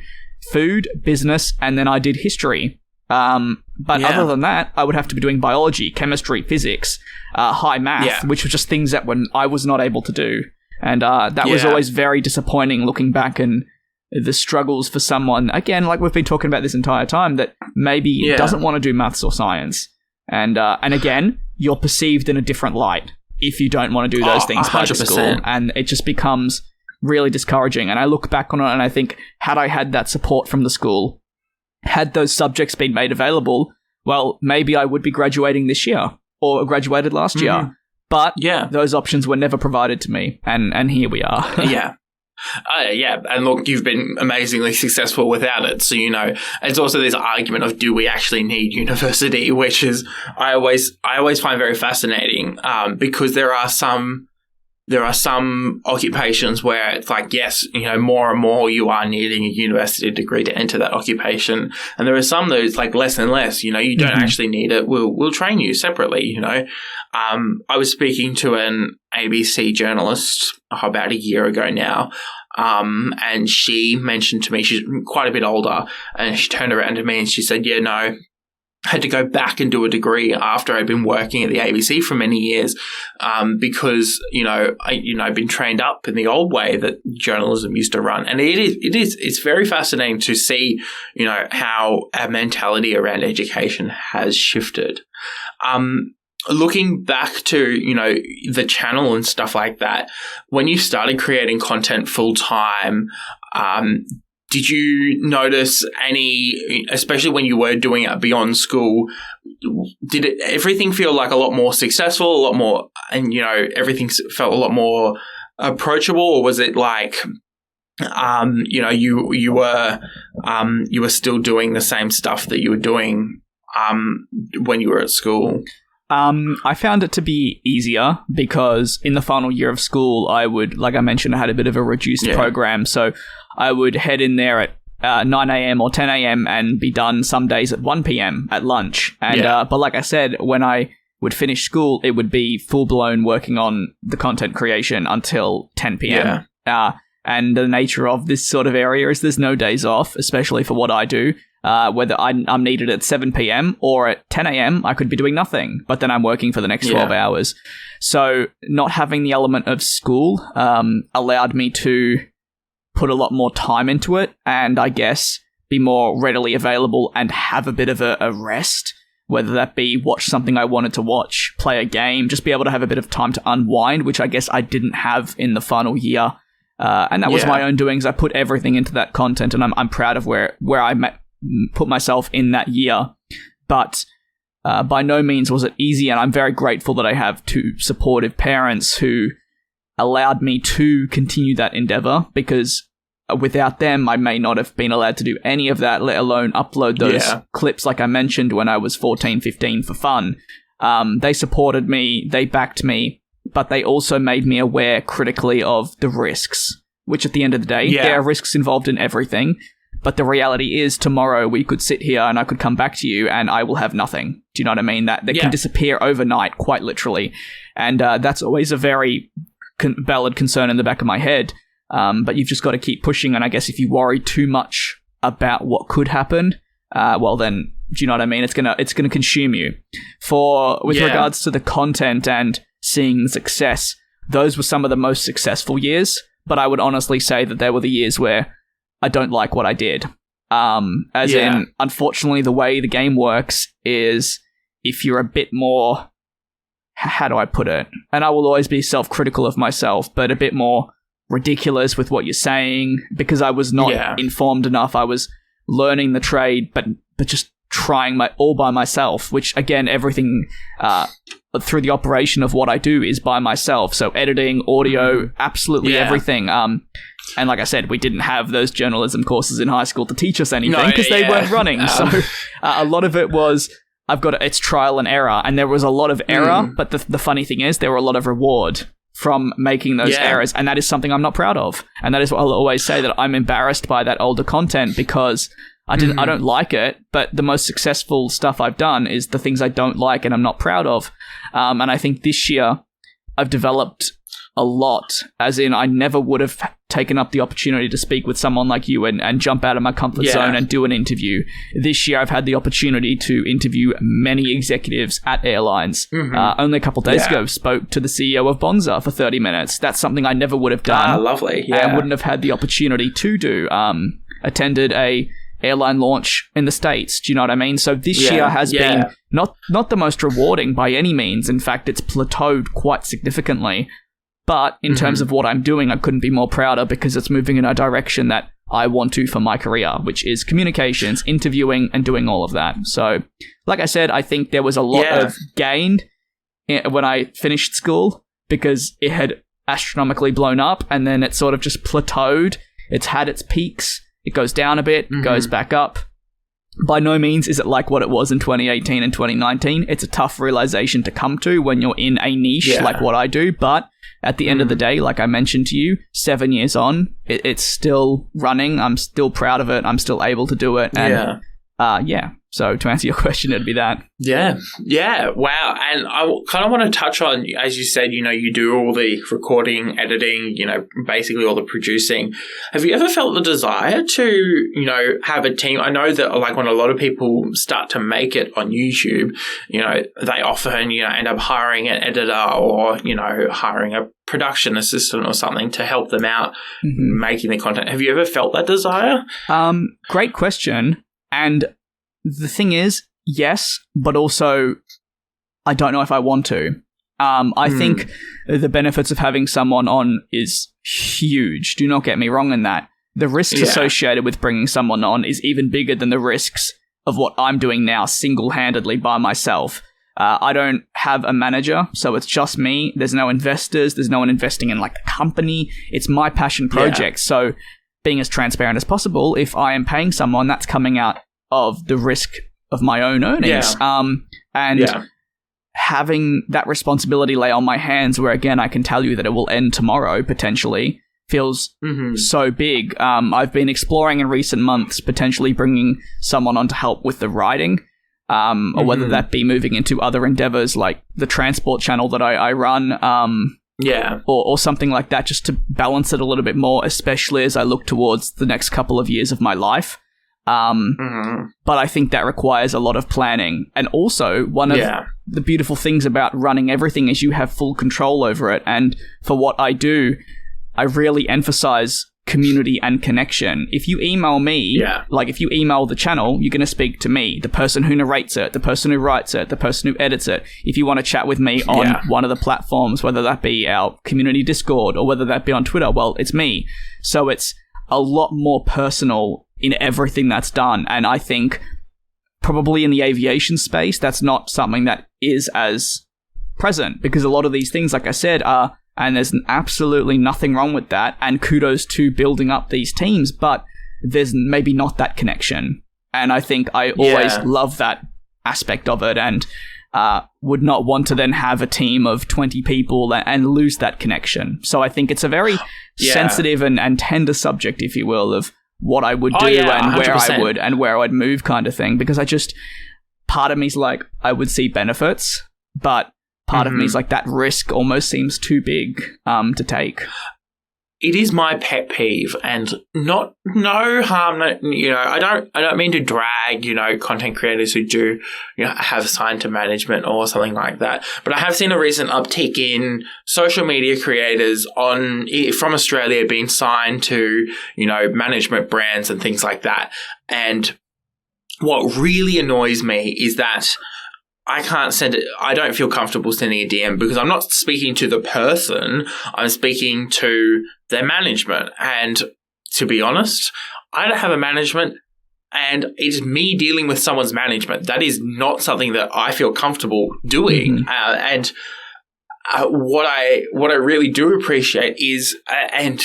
food, business, and then I did history. But other than that, I would have to be doing biology, chemistry, physics, high math, which were just things that I was not able to do. And that was always very disappointing looking back, and the struggles for someone, again, like we've been talking about this entire time, that maybe doesn't want to do maths or science. And again, you're perceived in a different light if you don't want to do those things by the school. And it just becomes really discouraging. And I look back on it and I think, had I had that support from the school, had those subjects been made available, well, maybe I would be graduating this year or graduated last year. But those options were never provided to me, and here we are. And look, you've been amazingly successful without it. So, it's also this argument of, do we actually need university, which is I always find very fascinating, because there are some occupations where it's like, yes, more and more you are needing a university degree to enter that occupation. And there are some that it's like less and less, you don't actually need it. We'll train you separately, I was speaking to an ABC journalist about a year ago now. And she mentioned to me, she's quite a bit older, and she turned around to me and she said, I had to go back and do a degree after I'd been working at the ABC for many years, because I've been trained up in the old way that journalism used to run, and it's very fascinating to see how our mentality around education has shifted. Looking back to the channel and stuff like that, when you started creating content full time, did you notice any, especially when you were doing it beyond school, did everything feel like a lot more successful, a lot more, and everything felt a lot more approachable, or was it like, you were still doing the same stuff that you were doing when you were at school? I found it to be easier because in the final year of school, I would, like I mentioned, I had a bit of a reduced program. So I would head in there at 9 a.m. or 10 a.m. and be done some days at 1 p.m. at lunch. And but like I said, when I would finish school, it would be full-blown working on the content creation until 10 p.m. And the nature of this sort of area is there's no days off, especially for what I do. Whether I'm needed at 7 p.m. or at 10 a.m., I could be doing nothing, but then I'm working for the next 12 hours. So not having the element of school allowed me to put a lot more time into it, and I guess be more readily available and have a bit of a rest, whether that be watch something I wanted to watch, play a game, just be able to have a bit of time to unwind, which I guess I didn't have in the final year. And that was my own doings. I put everything into that content, and I'm proud of where I put myself in that year. But by no means was it easy, and I'm very grateful that I have two supportive parents who allowed me to continue that endeavor, because without them, I may not have been allowed to do any of that, let alone upload those clips like I mentioned when I was 14, 15 for fun. They supported me, they backed me, but they also made me aware critically of the risks, which at the end of the day, there are risks involved in everything. But the reality is tomorrow we could sit here and I could come back to you and I will have nothing. Do you know what I mean? That can disappear overnight, quite literally. And that's always a very valid concern in the back of my head. But you've just got to keep pushing. And I guess if you worry too much about what could happen, well then, do you know what I mean? It's gonna consume you. With regards to the content and seeing the success, those were some of the most successful years. But I would honestly say that there were the years where I don't like what I did. In, unfortunately, the way the game works is if you're a bit more, how do I put it? And I will always be self-critical of myself, but a bit more ridiculous with what you're saying because I was not informed enough. I was learning the trade, but just trying all by myself, which again, everything through the operation of what I do is by myself. So editing, audio, absolutely everything. And like I said, we didn't have those journalism courses in high school to teach us anything because they weren't running. So a lot of it was, it's trial and error. And there was a lot of error, but the funny thing is there were a lot of reward from making those errors. And that is something I'm not proud of. And that is what I'll always say, that I'm embarrassed by that older content because I don't like it, but the most successful stuff I've done is the things I don't like and I'm not proud of. And I think this year I've developed a lot, as in I never would have taken up the opportunity to speak with someone like you and jump out of my comfort zone and do an interview. This year I've had the opportunity to interview many executives at airlines. Only a couple of days ago spoke to the CEO of Bonza for 30 minutes. That's something I never would have done. Lovely. And wouldn't have had the opportunity to do. Attended a airline launch in the States. Do you know what I mean? So this year has been not the most rewarding by any means. In fact, it's plateaued quite significantly. But in terms of what I'm doing, I couldn't be more prouder because it's moving in a direction that I want to for my career, which is communications, interviewing, and doing all of that. So, like I said, I think there was a lot of gain when I finished school because it had astronomically blown up and then it sort of just plateaued. It's had its peaks. It goes down a bit, goes back up. By no means is it like what it was in 2018 and 2019. It's a tough realization to come to when you're in a niche like what I do. But at the end of the day, like I mentioned to you, 7 years on, it's still running. I'm still proud of it. I'm still able to do it. And so to answer your question, it'd be that. Yeah. Wow. And I kind of want to touch on, as you said, you do all the recording, editing, basically all the producing. Have you ever felt the desire to, have a team? I know that like when a lot of people start to make it on YouTube, they often, end up hiring an editor or, hiring a production assistant or something to help them out making the content. Have you ever felt that desire? Great question. And the thing is, yes, but also I don't know if I want to. I think the benefits of having someone on is huge. Do not get me wrong in that. The risks associated with bringing someone on is even bigger than the risks of what I'm doing now single-handedly by myself. I don't have a manager, so it's just me. There's no investors. There's no one investing in like the company. It's my passion project. So being as transparent as possible, if I am paying someone, that's coming out of the risk of my own earnings. Having that responsibility lay on my hands where, again, I can tell you that it will end tomorrow, potentially, feels so big. I've been exploring in recent months potentially bringing someone on to help with the writing, or whether that be moving into other endeavors like the transport channel that I run, or something like that, just to balance it a little bit more, especially as I look towards the next couple of years of my life. But I think that requires a lot of planning. And also, one of the beautiful things about running everything is you have full control over it. And for what I do, I really emphasize community and connection. If you email me, like if you email the channel, you're going to speak to me, the person who narrates it, the person who writes it, the person who edits it. If you want to chat with me on one of the platforms, whether that be our community Discord or whether that be on Twitter, well, it's me. So it's a lot more personal in everything that's done. And I think probably in the aviation space, that's not something that is as present because a lot of these things, like I said, are, and there's absolutely nothing wrong with that. And kudos to building up these teams, but there's maybe not that connection. And I think I always love that aspect of it. And would not want to then have a team of 20 people and lose that connection. So I think it's a very sensitive and tender subject, if you will, of what I would do and 100%. where I'd move kind of thing. Because part of me's like, I would see benefits, but part of me's like, that risk almost seems too big to take. It is my pet peeve, and no harm. I don't mean to drag, content creators who do, have signed to management or something like that. But I have seen a recent uptick in social media creators from Australia being signed to, management brands and things like that. And what really annoys me is that I can't send it. I don't feel comfortable sending a DM because I'm not speaking to the person. I'm speaking to their management. And to be honest, I don't have a management, and it's me dealing with someone's management. That is not something that I feel comfortable doing. What I really do appreciate is, and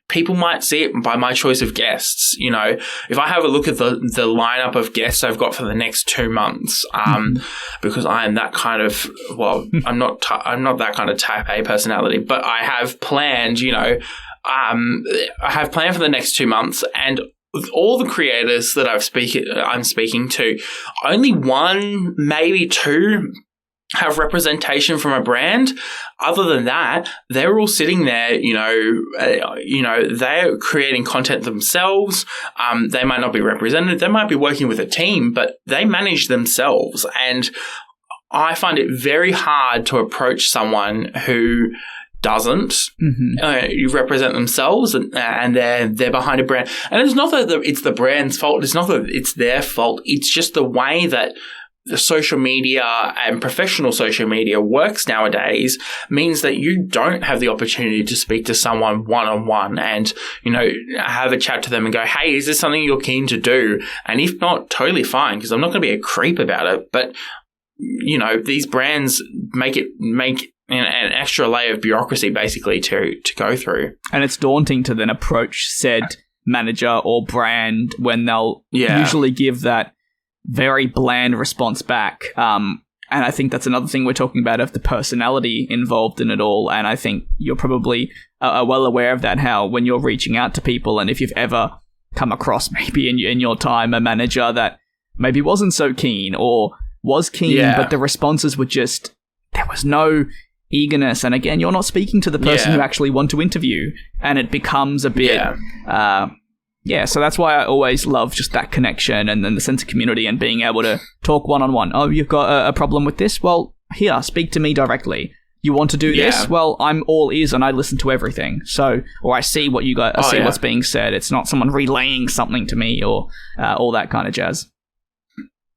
people might see it by my choice of guests. If I have a look at the lineup of guests I've got for the next 2 months, because I am that kind of, I'm not that kind of type A personality, but I have planned, I have planned for the next 2 months, and with all the creators that I'm speaking to, only one, maybe two have representation from a brand. Other than that, they're all sitting there, they're creating content themselves. They might not be represented. They might be working with a team, but they manage themselves. And I find it very hard to approach someone who doesn't represent themselves, and they're behind a brand. And it's not that it's the brand's fault. It's not that it's their fault. It's just the way that the social media and professional social media works nowadays means that you don't have the opportunity to speak to someone one-on-one and, have a chat to them and go, hey, is this something you're keen to do? And if not, totally fine, because I'm not going to be a creep about it. But, these brands make an extra layer of bureaucracy basically to go through. And it's daunting to then approach said manager or brand when they'll usually give that very bland response back. And I think that's another thing we're talking about, of the personality involved in it all. And I think you're probably well aware of that, how when you're reaching out to people, and if you've ever come across maybe in your time a manager that maybe wasn't so keen or was keen, but the responses were just, there was no eagerness. And again, you're not speaking to the person you actually want to interview, and it becomes a bit... so that's why I always love just that connection and then the sense of community and being able to talk one-on-one. Oh, you've got a problem with this? Well, here, speak to me directly. You want to do this? Well, I'm all ears and I listen to everything. So, or I see what you got, I see what's being said. It's not someone relaying something to me or all that kind of jazz.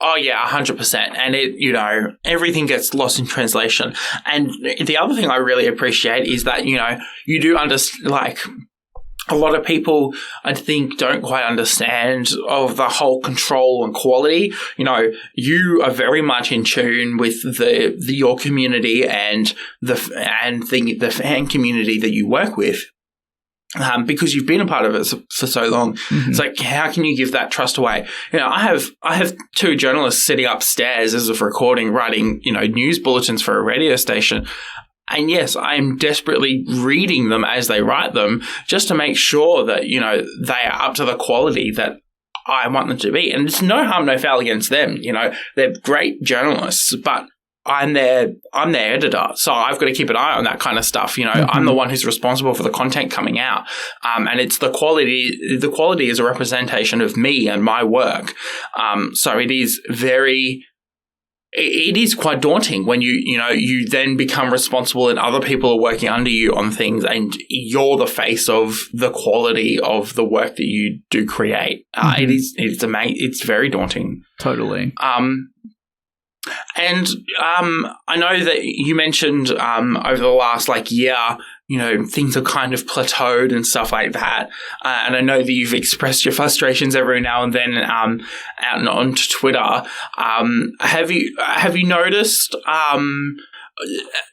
Oh, yeah, 100%. And it, everything gets lost in translation. And the other thing I really appreciate is that, you do understand, a lot of people, I think, don't quite understand of the whole control and quality. You are very much in tune with your community and the fan community that you work with. Because you've been a part of it for so long. It's like, how can you give that trust away? I have two journalists sitting upstairs as of recording, writing, news bulletins for a radio station. And yes, I'm desperately reading them as they write them just to make sure that, they are up to the quality that I want them to be. And it's no harm, no foul against them. They're great journalists, but I'm their editor. So I've got to keep an eye on that kind of stuff. I'm the one who's responsible for the content coming out. And it's the quality is a representation of me and my work. So it is it is quite daunting when you then become responsible and other people are working under you on things and you're the face of the quality of the work that you do create. It's very daunting. Totally. And I know that you mentioned over the last year, things have kind of plateaued and stuff like that. And I know that you've expressed your frustrations every now and then out and onto Twitter. Have you noticed how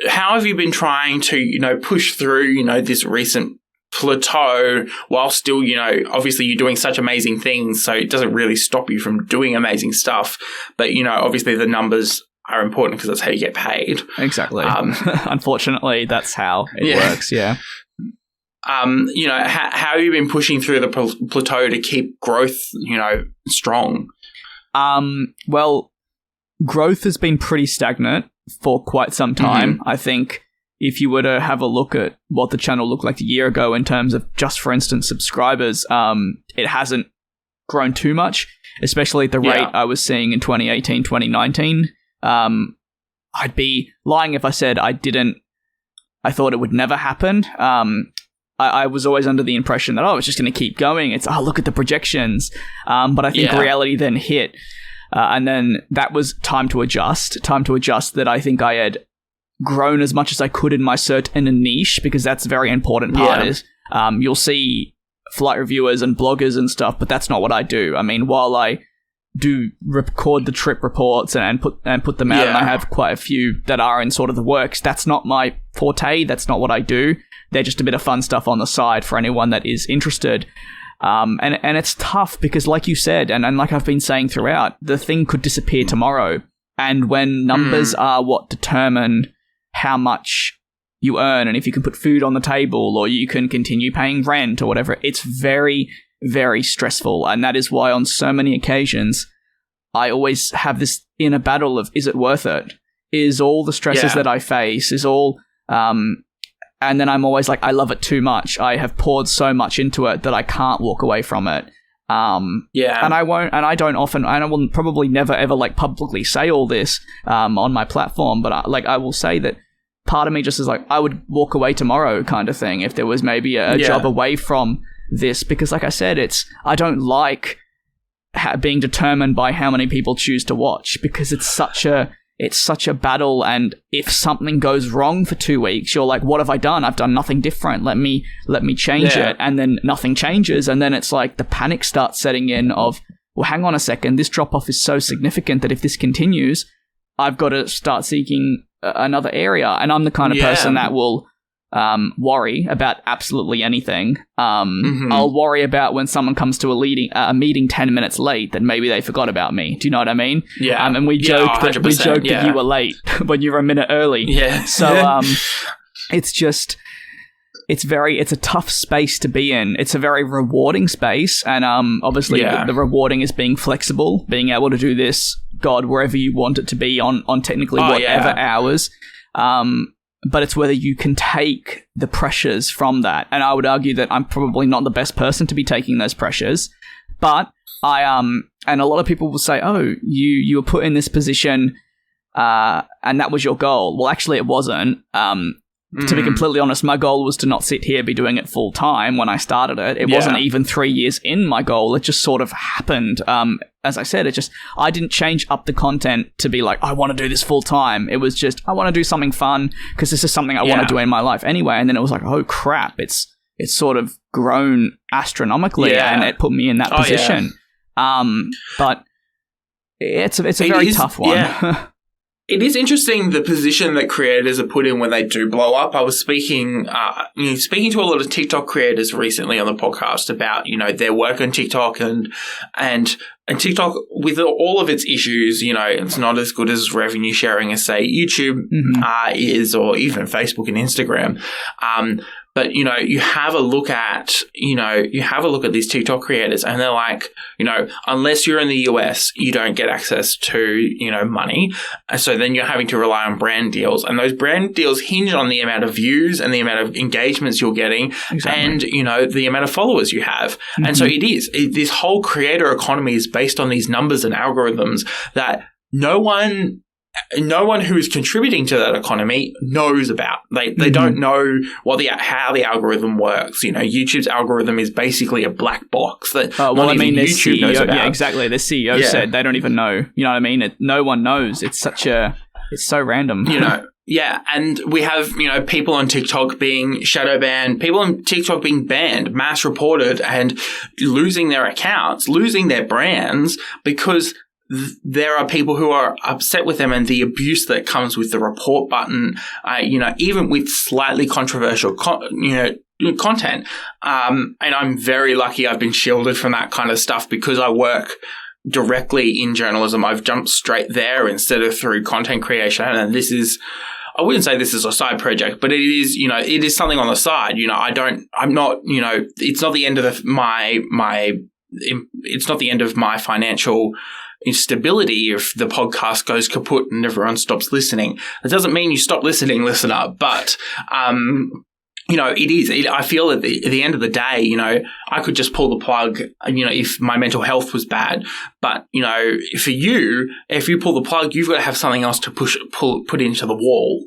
have you been trying to push through this recent plateau while still obviously you're doing such amazing things, so it doesn't really stop you from doing amazing stuff, but obviously the numbers are important because that's how you get paid. Exactly. Unfortunately, that's how it works. Yeah. You know, how have you been pushing through the plateau to keep growth, you know, strong? Well, growth has been pretty stagnant for quite some time. I think if you were to have a look at what the channel looked like a year ago in terms of just, for instance, subscribers, it hasn't grown too much, especially at the rate I was seeing in 2018, 2019. I'd be lying if I said I thought it would never happen. I was always under the impression that, it's just going to keep going. It's, look at the projections. But I think reality then hit. And then that was time to adjust that I think I had grown as much as I could in my certain niche, because that's a very important part is you'll see flight reviewers and bloggers and stuff, but that's not what I do. I mean, while I do record the trip reports and put them out, and I have quite a few that are in sort of the works, that's not my forte. That's not what I do. They're just a bit of fun stuff on the side for anyone that is interested. And it's tough because, like you said, and like I've been saying throughout, the thing could disappear tomorrow. And when numbers are what determine how much you earn, and if you can put food on the table or you can continue paying rent or whatever, it's very, very stressful. And that is why on so many occasions, I always have this inner battle of, is it worth it? Is all the stresses that I face, is all... and then I'm always like, I love it too much. I have poured so much into it that I can't walk away from it. And I won't, and I don't often, and I will probably never ever like publicly say all this on my platform, but I will say that part of me just is like, I would walk away tomorrow kind of thing if there was maybe a job away from this, because like I said, I don't like being determined by how many people choose to watch, because it's such a battle, and if something goes wrong for 2 weeks, you're like, what have I done? I've done nothing different. Let me change it. And then nothing changes, and then it's like the panic starts setting in of, well, hang on a second, this drop-off is so significant that if this continues, I've got to start seeking another area. And I'm the kind of person that will worry about absolutely anything. I'll worry about when someone comes to a meeting 10 minutes late that maybe they forgot about me. Do you know what I mean? Yeah. And we joked that you were late when you were a minute early. Yeah. So it's a tough space to be in. It's a very rewarding space, and obviously the rewarding is being flexible, being able to do this, God, wherever you want it to be on technically whatever hours. But it's whether you can take the pressures from that. And I would argue that I'm probably not the best person to be taking those pressures. But and a lot of people will say, oh, you were put in this position and that was your goal. Well, actually it wasn't. To be completely honest, my goal was to not sit here, be doing it full time when I started it. It wasn't even 3 years in my goal. It just sort of happened. As I said, I didn't change up the content to be like, I want to do this full time. It was just, I want to do something fun because this is something I want to do in my life anyway. And then it was like, oh crap, it's sort of grown astronomically and it put me in that position. But it's a very tough one. Yeah. It is interesting the position that creators are put in when they do blow up. I was speaking to a lot of TikTok creators recently on the podcast about, their work on TikTok and TikTok with all of its issues, it's not as good as revenue sharing as say YouTube is, or even Facebook and Instagram. But, you have a look at these TikTok creators and they're like, unless you're in the US, you don't get access to, money. So then you're having to rely on brand deals. And those brand deals hinge on the amount of views and the amount of engagements you're getting and, the amount of followers you have. And so this whole creator economy is based on these numbers and algorithms that no one who is contributing to that economy knows about. They don't know how the algorithm works. YouTube's algorithm is basically a black box that YouTube knows about. Yeah, exactly. The CEO said they don't even know. You know what I mean? No one knows. It's so random. Yeah, and we have, people on TikTok being shadow banned, people on TikTok being banned, mass reported, and losing their accounts, losing their brands because there are people who are upset with them and the abuse that comes with the report button, even with slightly controversial, content. And I'm very lucky I've been shielded from that kind of stuff because I work directly in journalism. I've jumped straight there instead of through content creation. And this is, I wouldn't say this is a side project, but it is, it is something on the side. I'm not, it's not the end of it's not the end of my financial instability if the podcast goes kaput and everyone stops listening. It doesn't mean you stop listening, listener, but, it is. I feel at the end of the day, I could just pull the plug, if my mental health was bad. But, for you, if you pull the plug, you've got to have something else to put into the wall,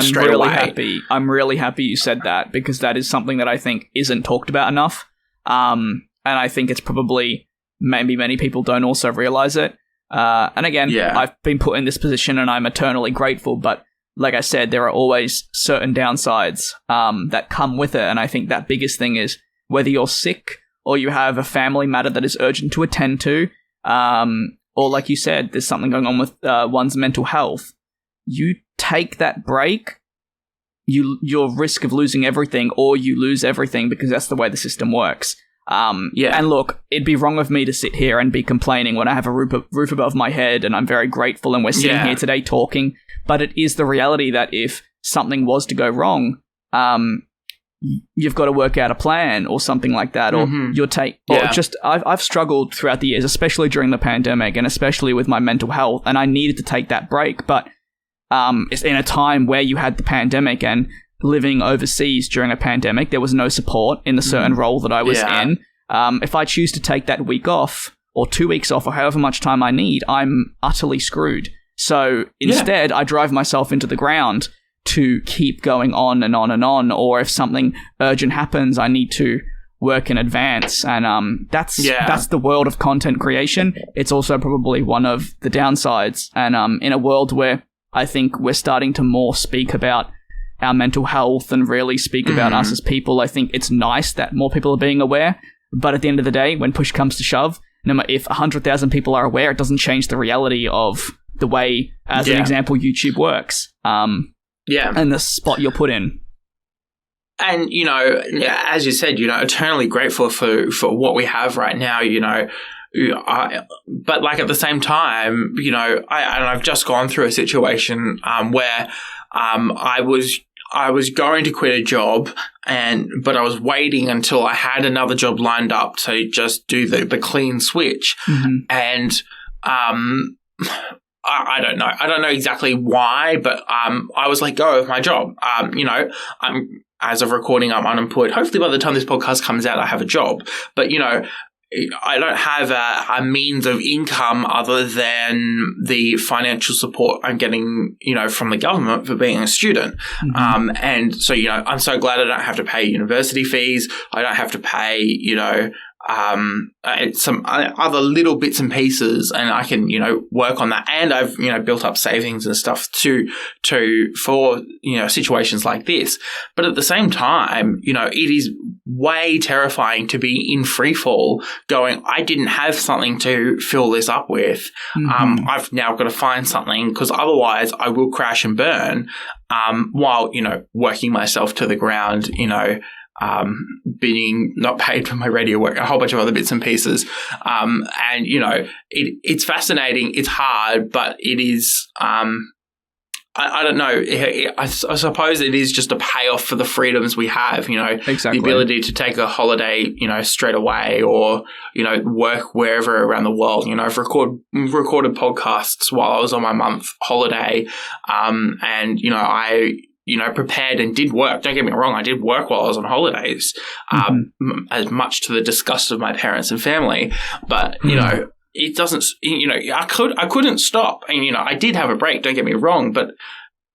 straight away. I'm really happy you said that, because that is something that I think isn't talked about enough. And I think it's probably maybe many people don't also realize it. And again, I've been put in this position and I'm eternally grateful, but like I said, there are always certain downsides that come with it. And I think that biggest thing is whether you're sick or you have a family matter that is urgent to attend to, or like you said, there's something going on with one's mental health. You take that break, your risk of losing everything, or you lose everything, because that's the way the system works. And look, it'd be wrong of me to sit here and be complaining when I have a roof above my head, and I'm very grateful and we're sitting here today talking. But it is the reality that if something was to go wrong, you've got to work out a plan or something like that, or I've struggled throughout the years, especially during the pandemic and especially with my mental health, and I needed to take that break. But it's in a time where you had the pandemic and living overseas during a pandemic, there was no support in the certain role that I was in. If I choose to take that week off or 2 weeks off or however much time I need, I'm utterly screwed. So instead, I drive myself into the ground to keep going on and on and on. Or if something urgent happens, I need to work in advance. And that's the world of content creation. It's also probably one of the downsides. And in a world where I think we're starting to more speak about our mental health and really speak about us as people, I think it's nice that more people are being aware. But at the end of the day, when push comes to shove, no matter if 100,000 people are aware, it doesn't change the reality of the way, as an example, YouTube works. And the spot you're put in. And, as you said, eternally grateful for what we have right now, but like at the same time, I've just gone through a situation where I was going to quit a job, but I was waiting until I had another job lined up to just do the clean switch. And I don't know. I don't know exactly why, but I was let go of my job. As of recording, I'm unemployed. Hopefully by the time this podcast comes out, I have a job. But, I don't have a means of income other than the financial support I'm getting, from the government for being a student. And so, I'm so glad I don't have to pay university fees. I don't have to pay, some other little bits and pieces, and I can, work on that. And I've, built up savings and stuff for situations like this. But at the same time, it is way terrifying to be in free fall going, I didn't have something to fill this up with. I've now got to find something, because otherwise I will crash and burn, while, working myself to the ground, being not paid for my radio work, a whole bunch of other bits and pieces. And, it's fascinating. It's hard, but it is, I don't know. I suppose it is just a payoff for the freedoms we have, Exactly. The ability to take a holiday, straight away, or, work wherever around the world. I've recorded podcasts while I was on my month holiday. And, I prepared and did work. Don't get me wrong, I did work while I was on holidays, as much to the disgust of my parents and family. But, it doesn't, I couldn't stop. And, I did have a break, don't get me wrong, but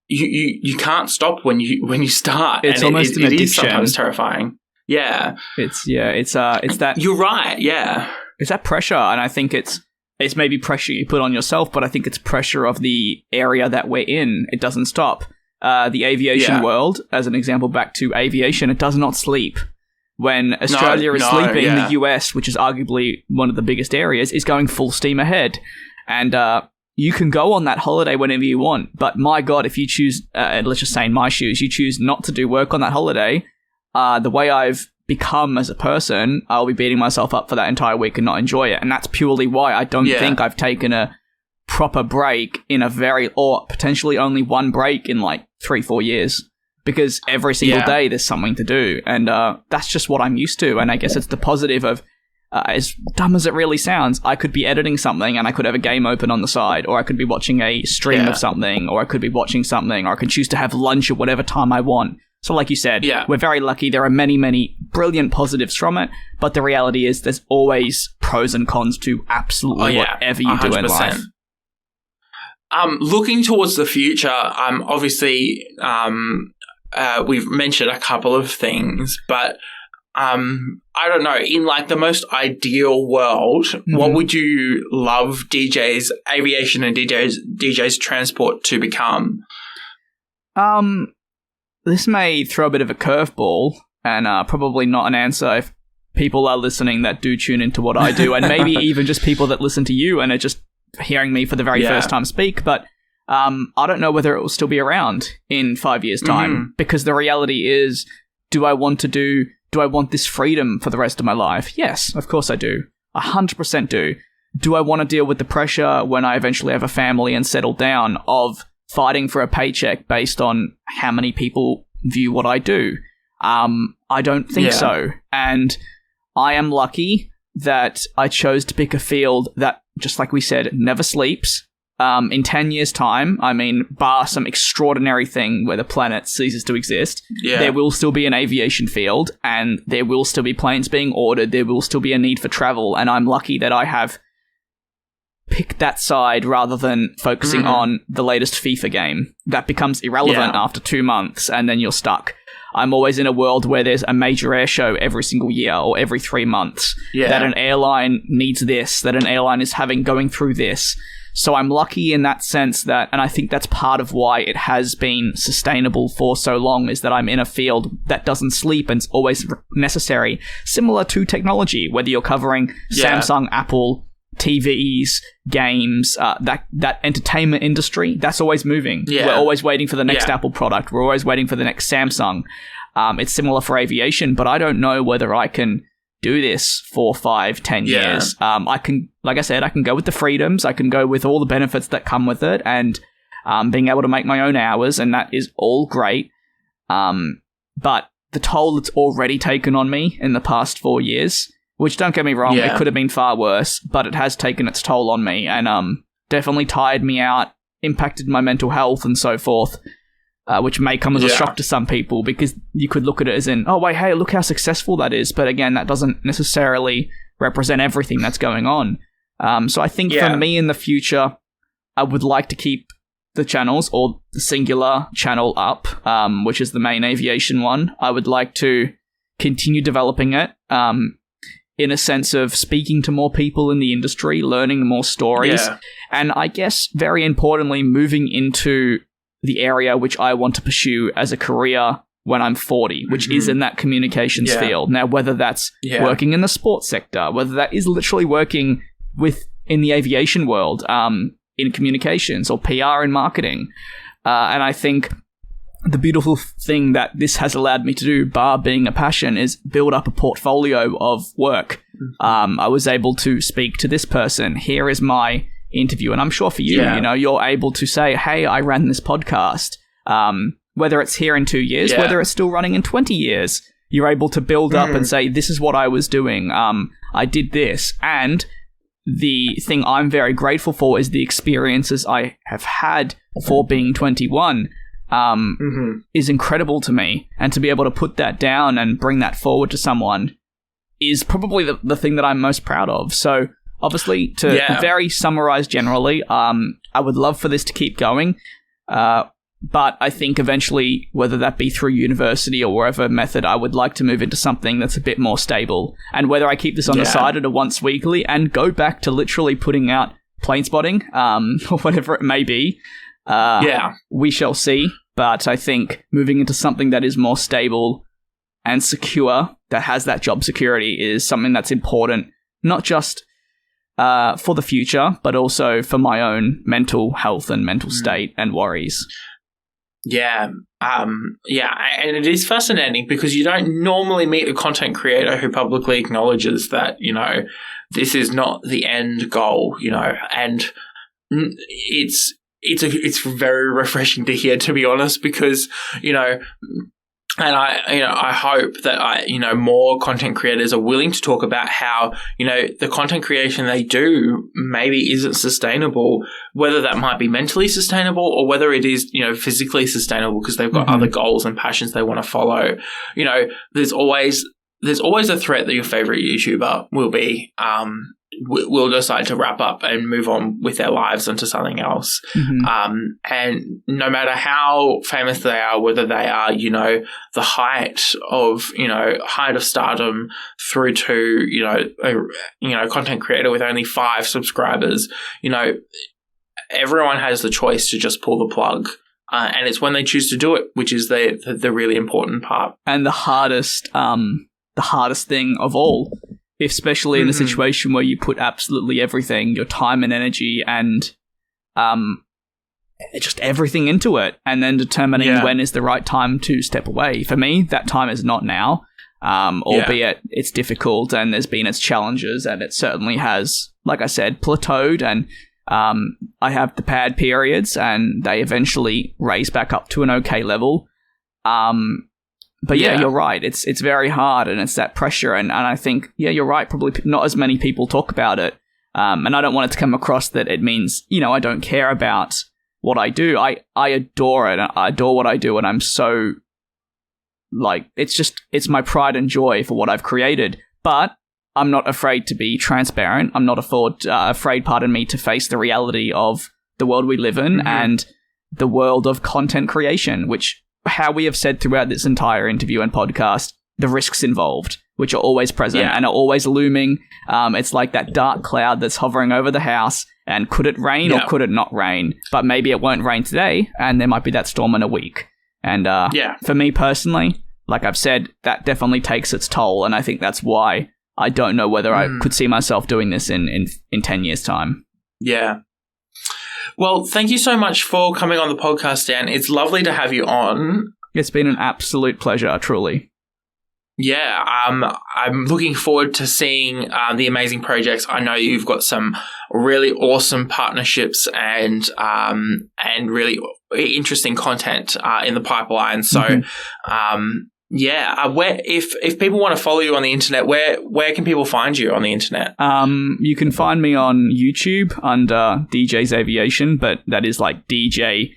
you can't stop when you start. It's almost an addiction. It is sometimes terrifying. Yeah. It's that. You're right, yeah. It's that pressure, and I think it's maybe pressure you put on yourself, but I think it's pressure of the area that we're in. It doesn't stop. The aviation world, as an example, back to aviation, it does not sleep. When Australia is sleeping, the US, which is arguably one of the biggest areas, is going full steam ahead. And you can go on that holiday whenever you want, but my God, if you choose, let's just say in my shoes, you choose not to do work on that holiday, the way I've become as a person, I'll be beating myself up for that entire week and not enjoy it. And that's purely why I don't think I've taken a proper break in or potentially only one break in like 3-4 years. Because every single day there's something to do. And that's just what I'm used to. And I guess it's the positive of, as dumb as it really sounds, I could be editing something and I could have a game open on the side, or I could be watching a stream of something, or I could be watching something, or I can choose to have lunch at whatever time I want. So like you said, we're very lucky. There are many, many brilliant positives from it, but the reality is there's always pros and cons to absolutely whatever you do in life. Looking towards the future, obviously, we've mentioned a couple of things, but I don't know, in like the most ideal world, what would you love DJs, aviation and DJs transport to become? This may throw a bit of a curveball, and probably not an answer if people are listening that do tune into what I do, and maybe even just people that listen to you and are just hearing me for the very first time speak, but I don't know whether it will still be around in 5 years' time, because the reality is, do I want this freedom for the rest of my life? Yes, of course I do. 100% do. Do I want to deal with the pressure when I eventually have a family and settle down of fighting for a paycheck based on how many people view what I do? I don't think so. And I am lucky that I chose to pick a field that, just like we said, never sleeps. In 10 years' time, I mean, bar some extraordinary thing where the planet ceases to exist, there will still be an aviation field, and there will still be planes being ordered, there will still be a need for travel, and I'm lucky that I have picked that side rather than focusing on the latest FIFA game. That becomes irrelevant after 2 months, and then you're stuck. I'm always in a world where there's a major air show every single year or every 3 months, that an airline needs this, that an airline is going through this. So I'm lucky in that sense that, and I think that's part of why it has been sustainable for so long, is that I'm in a field that doesn't sleep and is always necessary. Similar to technology, whether you're covering Samsung, Apple, TVs, games, that entertainment industry, that's always moving. We're always waiting for the next Apple product. We're always waiting for the next Samsung. It's similar for aviation, but I don't know whether I can do this for 5, 10 years. I can, like I said, I can go with the freedoms. I can go with all the benefits that come with it, and being able to make my own hours, and that is all great. But the toll that's already taken on me in the past 4 years, which, don't get me wrong, it could have been far worse, but it has taken its toll on me, and definitely tired me out, impacted my mental health and so forth. Which may come as a shock to some people, because you could look at it as in, oh, wait, hey, look how successful that is. But again, that doesn't necessarily represent everything that's going on. So I think for me in the future, I would like to keep the channels, or the singular channel up, which is the main aviation one. I would like to continue developing it in a sense of speaking to more people in the industry, learning more stories. And I guess, very importantly, moving into the area which I want to pursue as a career when I'm 40, which is in that communications field. Now, whether that's working in the sports sector, whether that is literally working in the aviation world, in communications or PR and marketing. And I think the beautiful thing that this has allowed me to do, bar being a passion, is build up a portfolio of work. I was able to speak to this person. Here is my interview, and I'm sure for you, you're able to say, hey, I ran this podcast, whether it's here in 2 years, whether it's still running in 20 years, you're able to build up and say, this is what I was doing, I did this. And the thing I'm very grateful for is the experiences I have had for being 21 is incredible to me, and to be able to put that down and bring that forward to someone is probably the thing that I'm most proud of. So obviously, to very summarize generally, I would love for this to keep going, but I think eventually, whether that be through university or wherever method, I would like to move into something that's a bit more stable. And whether I keep this on the side at a once weekly and go back to literally putting out plane spotting, or whatever it may be, we shall see. But I think moving into something that is more stable and secure, that has that job security, is something that's important, not just for the future, but also for my own mental health and mental state and worries. Yeah. And it is fascinating because you don't normally meet a content creator who publicly acknowledges that, this is not the end goal, and it's very refreshing to hear, to be honest, because, and I hope that more content creators are willing to talk about how, the content creation they do maybe isn't sustainable, whether that might be mentally sustainable or whether it is, physically sustainable because they've got other goals and passions they want to follow. There's always a threat that your favorite YouTuber will decide to wrap up and move on with their lives into something else. And no matter how famous they are, whether they are, the height of stardom through to, a content creator with only 5 subscribers, everyone has the choice to just pull the plug. And it's when they choose to do it, which is the really important part. And the hardest thing of all, especially in a situation where you put absolutely everything, your time and energy and just everything into it, and then determining when is the right time to step away. For me, that time is not now, albeit it's difficult and there's been its challenges, and it certainly has, like I said, plateaued, and I have the bad periods and they eventually raise back up to an okay level. But you're right. It's very hard, and it's that pressure. And I think, you're right. Probably not as many people talk about it. And I don't want it to come across that it means, I don't care about what I do. I adore it. I adore what I do. And I'm so, it's my pride and joy for what I've created. But I'm not afraid to be transparent. I'm not afraid, to face the reality of the world we live in and the world of content creation, which, how we have said throughout this entire interview and podcast, the risks involved, which are always present and are always looming. It's like that dark cloud that's hovering over the house, and could it rain or could it not rain? But maybe it won't rain today, and there might be that storm in a week. And for me personally, like I've said, that definitely takes its toll, and I think that's why I don't know whether I could see myself doing this in 10 years' time. Yeah. Well, thank you so much for coming on the podcast, Dan. It's lovely to have you on. It's been an absolute pleasure, truly. Yeah, I'm looking forward to seeing the amazing projects. I know you've got some really awesome partnerships and really interesting content in the pipeline. So, where if people want to follow you on the internet, where can people find you on the internet? You can find me on YouTube under DJ's Aviation, but that is like DJ''S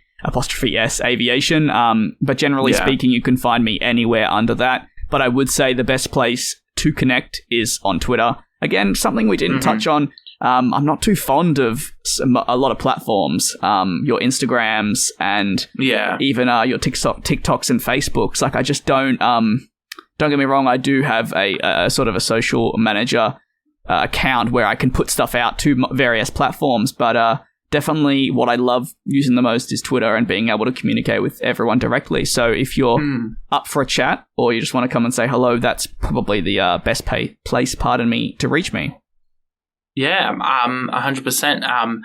Aviation. But generally speaking, you can find me anywhere under that. But I would say the best place to connect is on Twitter. Again, something we didn't touch on. I'm not too fond of a lot of platforms, your Instagrams and even your TikToks and Facebooks. Like, I just don't get me wrong, I do have a sort of a social manager account where I can put stuff out to various platforms, but definitely what I love using the most is Twitter and being able to communicate with everyone directly. So if you're up for a chat or you just want to come and say hello, that's probably the best place, to reach me. Yeah, 100%.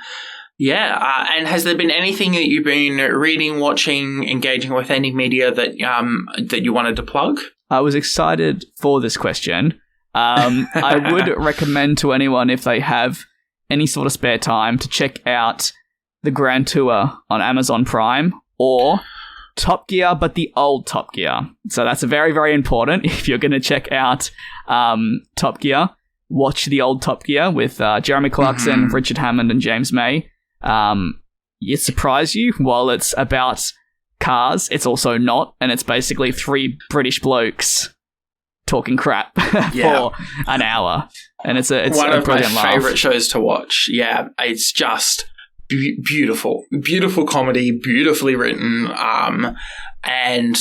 And has there been anything that you've been reading, watching, engaging with, any media that you wanted to plug? I was excited for this question. I would recommend to anyone, if they have any sort of spare time, to check out the Grand Tour on Amazon Prime, or Top Gear, but the old Top Gear. So that's very, very important. If you're going to check out Top Gear, watch the old Top Gear with Jeremy Clarkson, Richard Hammond, and James May. It surprise you. While it's about cars, it's also not, and it's basically 3 British blokes talking crap for an hour, and it's one of my favorite shows to watch. Yeah, it's just beautiful comedy, beautifully written, and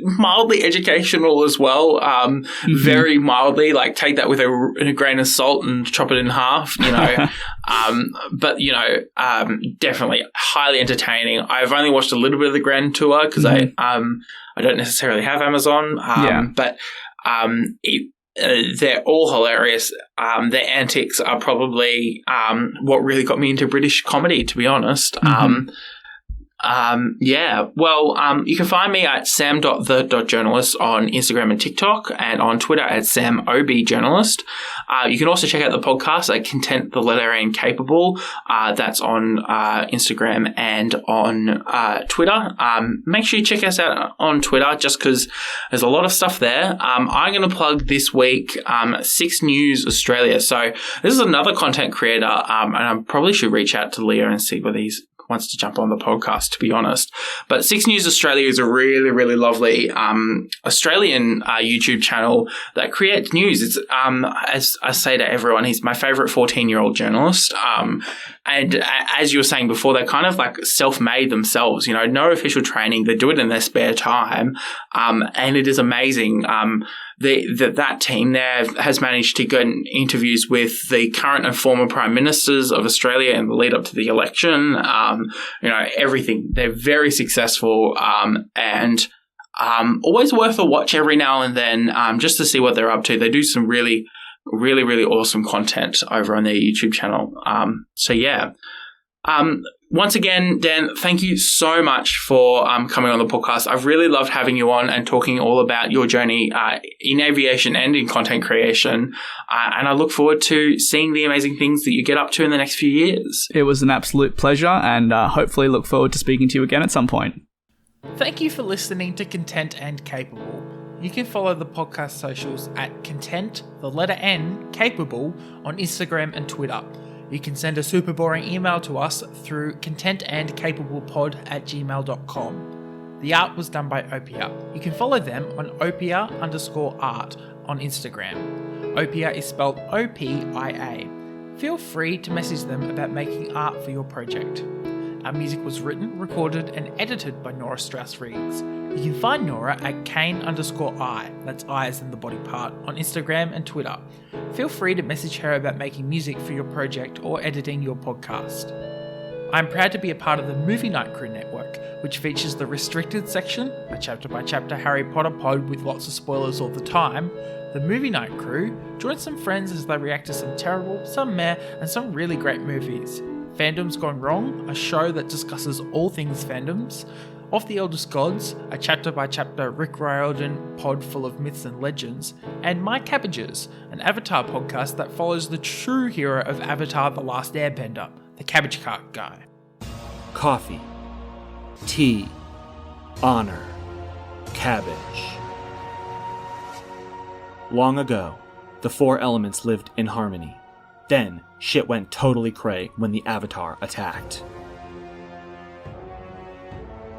mildly educational as well. Very mildly, like, take that with a grain of salt and chop it in half, but definitely highly entertaining. I've only watched a little bit of the Grand Tour because I don't necessarily have Amazon, but they're all hilarious. Their antics are probably what really got me into British comedy, to be honest. You can find me at sam.the.journalist on Instagram and TikTok, and on Twitter at samobjournalist. You can also check out the podcast at Content the Letter N Capable. That's on Instagram and on Twitter. Make sure you check us out on Twitter, just because there's a lot of stuff there. I'm going to plug this week 6 News Australia. So this is another content creator, and I probably should reach out to Leo and see whether he's wants to jump on the podcast, to be honest. But 6 News Australia is a really, really lovely Australian YouTube channel that creates news. It's, as I say to everyone, he's my favorite 14-year-old journalist. And as you were saying before, they're kind of like self-made themselves, no official training. They do it in their spare time. And it is amazing. That team there has managed to get interviews with the current and former prime ministers of Australia in the lead up to the election. Everything. They're very successful, and always worth a watch every now and then, just to see what they're up to. They do some really, really, really awesome content over on their YouTube channel. Once again, Dan, thank you so much for coming on the podcast. I've really loved having you on and talking all about your journey in aviation and in content creation. And I look forward to seeing the amazing things that you get up to in the next few years. It was an absolute pleasure, and hopefully look forward to speaking to you again at some point. Thank you for listening to Content and Capable. You can follow the podcast socials at Content, the letter N, Capable on Instagram and Twitter. You can send a super boring email to us through contentandcapablepod@gmail.com. The art was done by Opia. You can follow them on opia_art on Instagram. Opia is spelled OPIA. Feel free to message them about making art for your project. Our music was written, recorded, and edited by Nora Strauss-Reeves. You can find Nora at Kane_I, that's I as in the body part, on Instagram and Twitter. Feel free to message her about making music for your project or editing your podcast. I'm proud to be a part of the Movie Night Crew Network, which features the Restricted section, a chapter-by-chapter Harry Potter pod with lots of spoilers all the time. The Movie Night Crew joins some friends as they react to some terrible, some meh, and some really great movies. Fandom's Gone Wrong, a show that discusses all things fandoms. Of the Eldest Gods, a chapter-by-chapter Rick Riordan pod full of myths and legends. And My Cabbages, an Avatar podcast that follows the true hero of Avatar The Last Airbender, the Cabbage Cart Guy. Coffee, tea, honor, cabbage. Long ago, the 4 elements lived in harmony. Then, shit went totally cray when the Avatar attacked.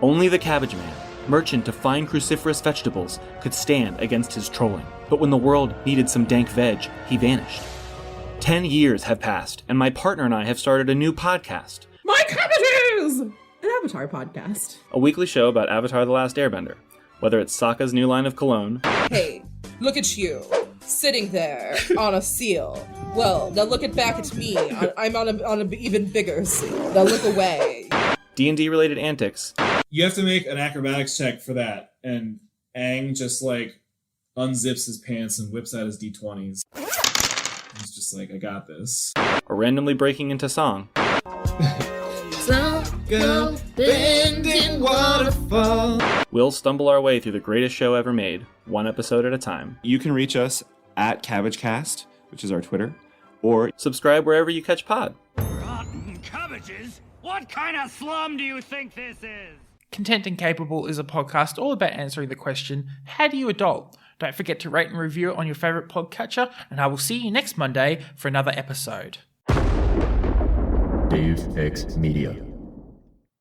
Only the Cabbage Man, merchant of fine cruciferous vegetables, could stand against his trolling. But when the world needed some dank veg, he vanished. 10 years have passed, and my partner and I have started a new podcast. My Cabbages! An Avatar podcast. A weekly show about Avatar The Last Airbender. Whether it's Sokka's new line of cologne... Hey, look at you, sitting there on a seal. Well, now look back at me. I'm on an even bigger seal. Now look away. D&D related antics. You have to make an acrobatics check for that, and Aang just unzips his pants and whips out his D20s. He's just I got this. Or randomly breaking into song. Go bending waterfall. We'll stumble our way through the greatest show ever made, one episode at a time. You can reach us at CabbageCast, which is our Twitter, or subscribe wherever you catch pod. Rotten cabbages? What kind of slum do you think this is? Content and Capable is a podcast all about answering the question, how do you adult? Don't forget to rate and review it on your favourite podcatcher, and I will see you next Monday for another episode. Dave X Media.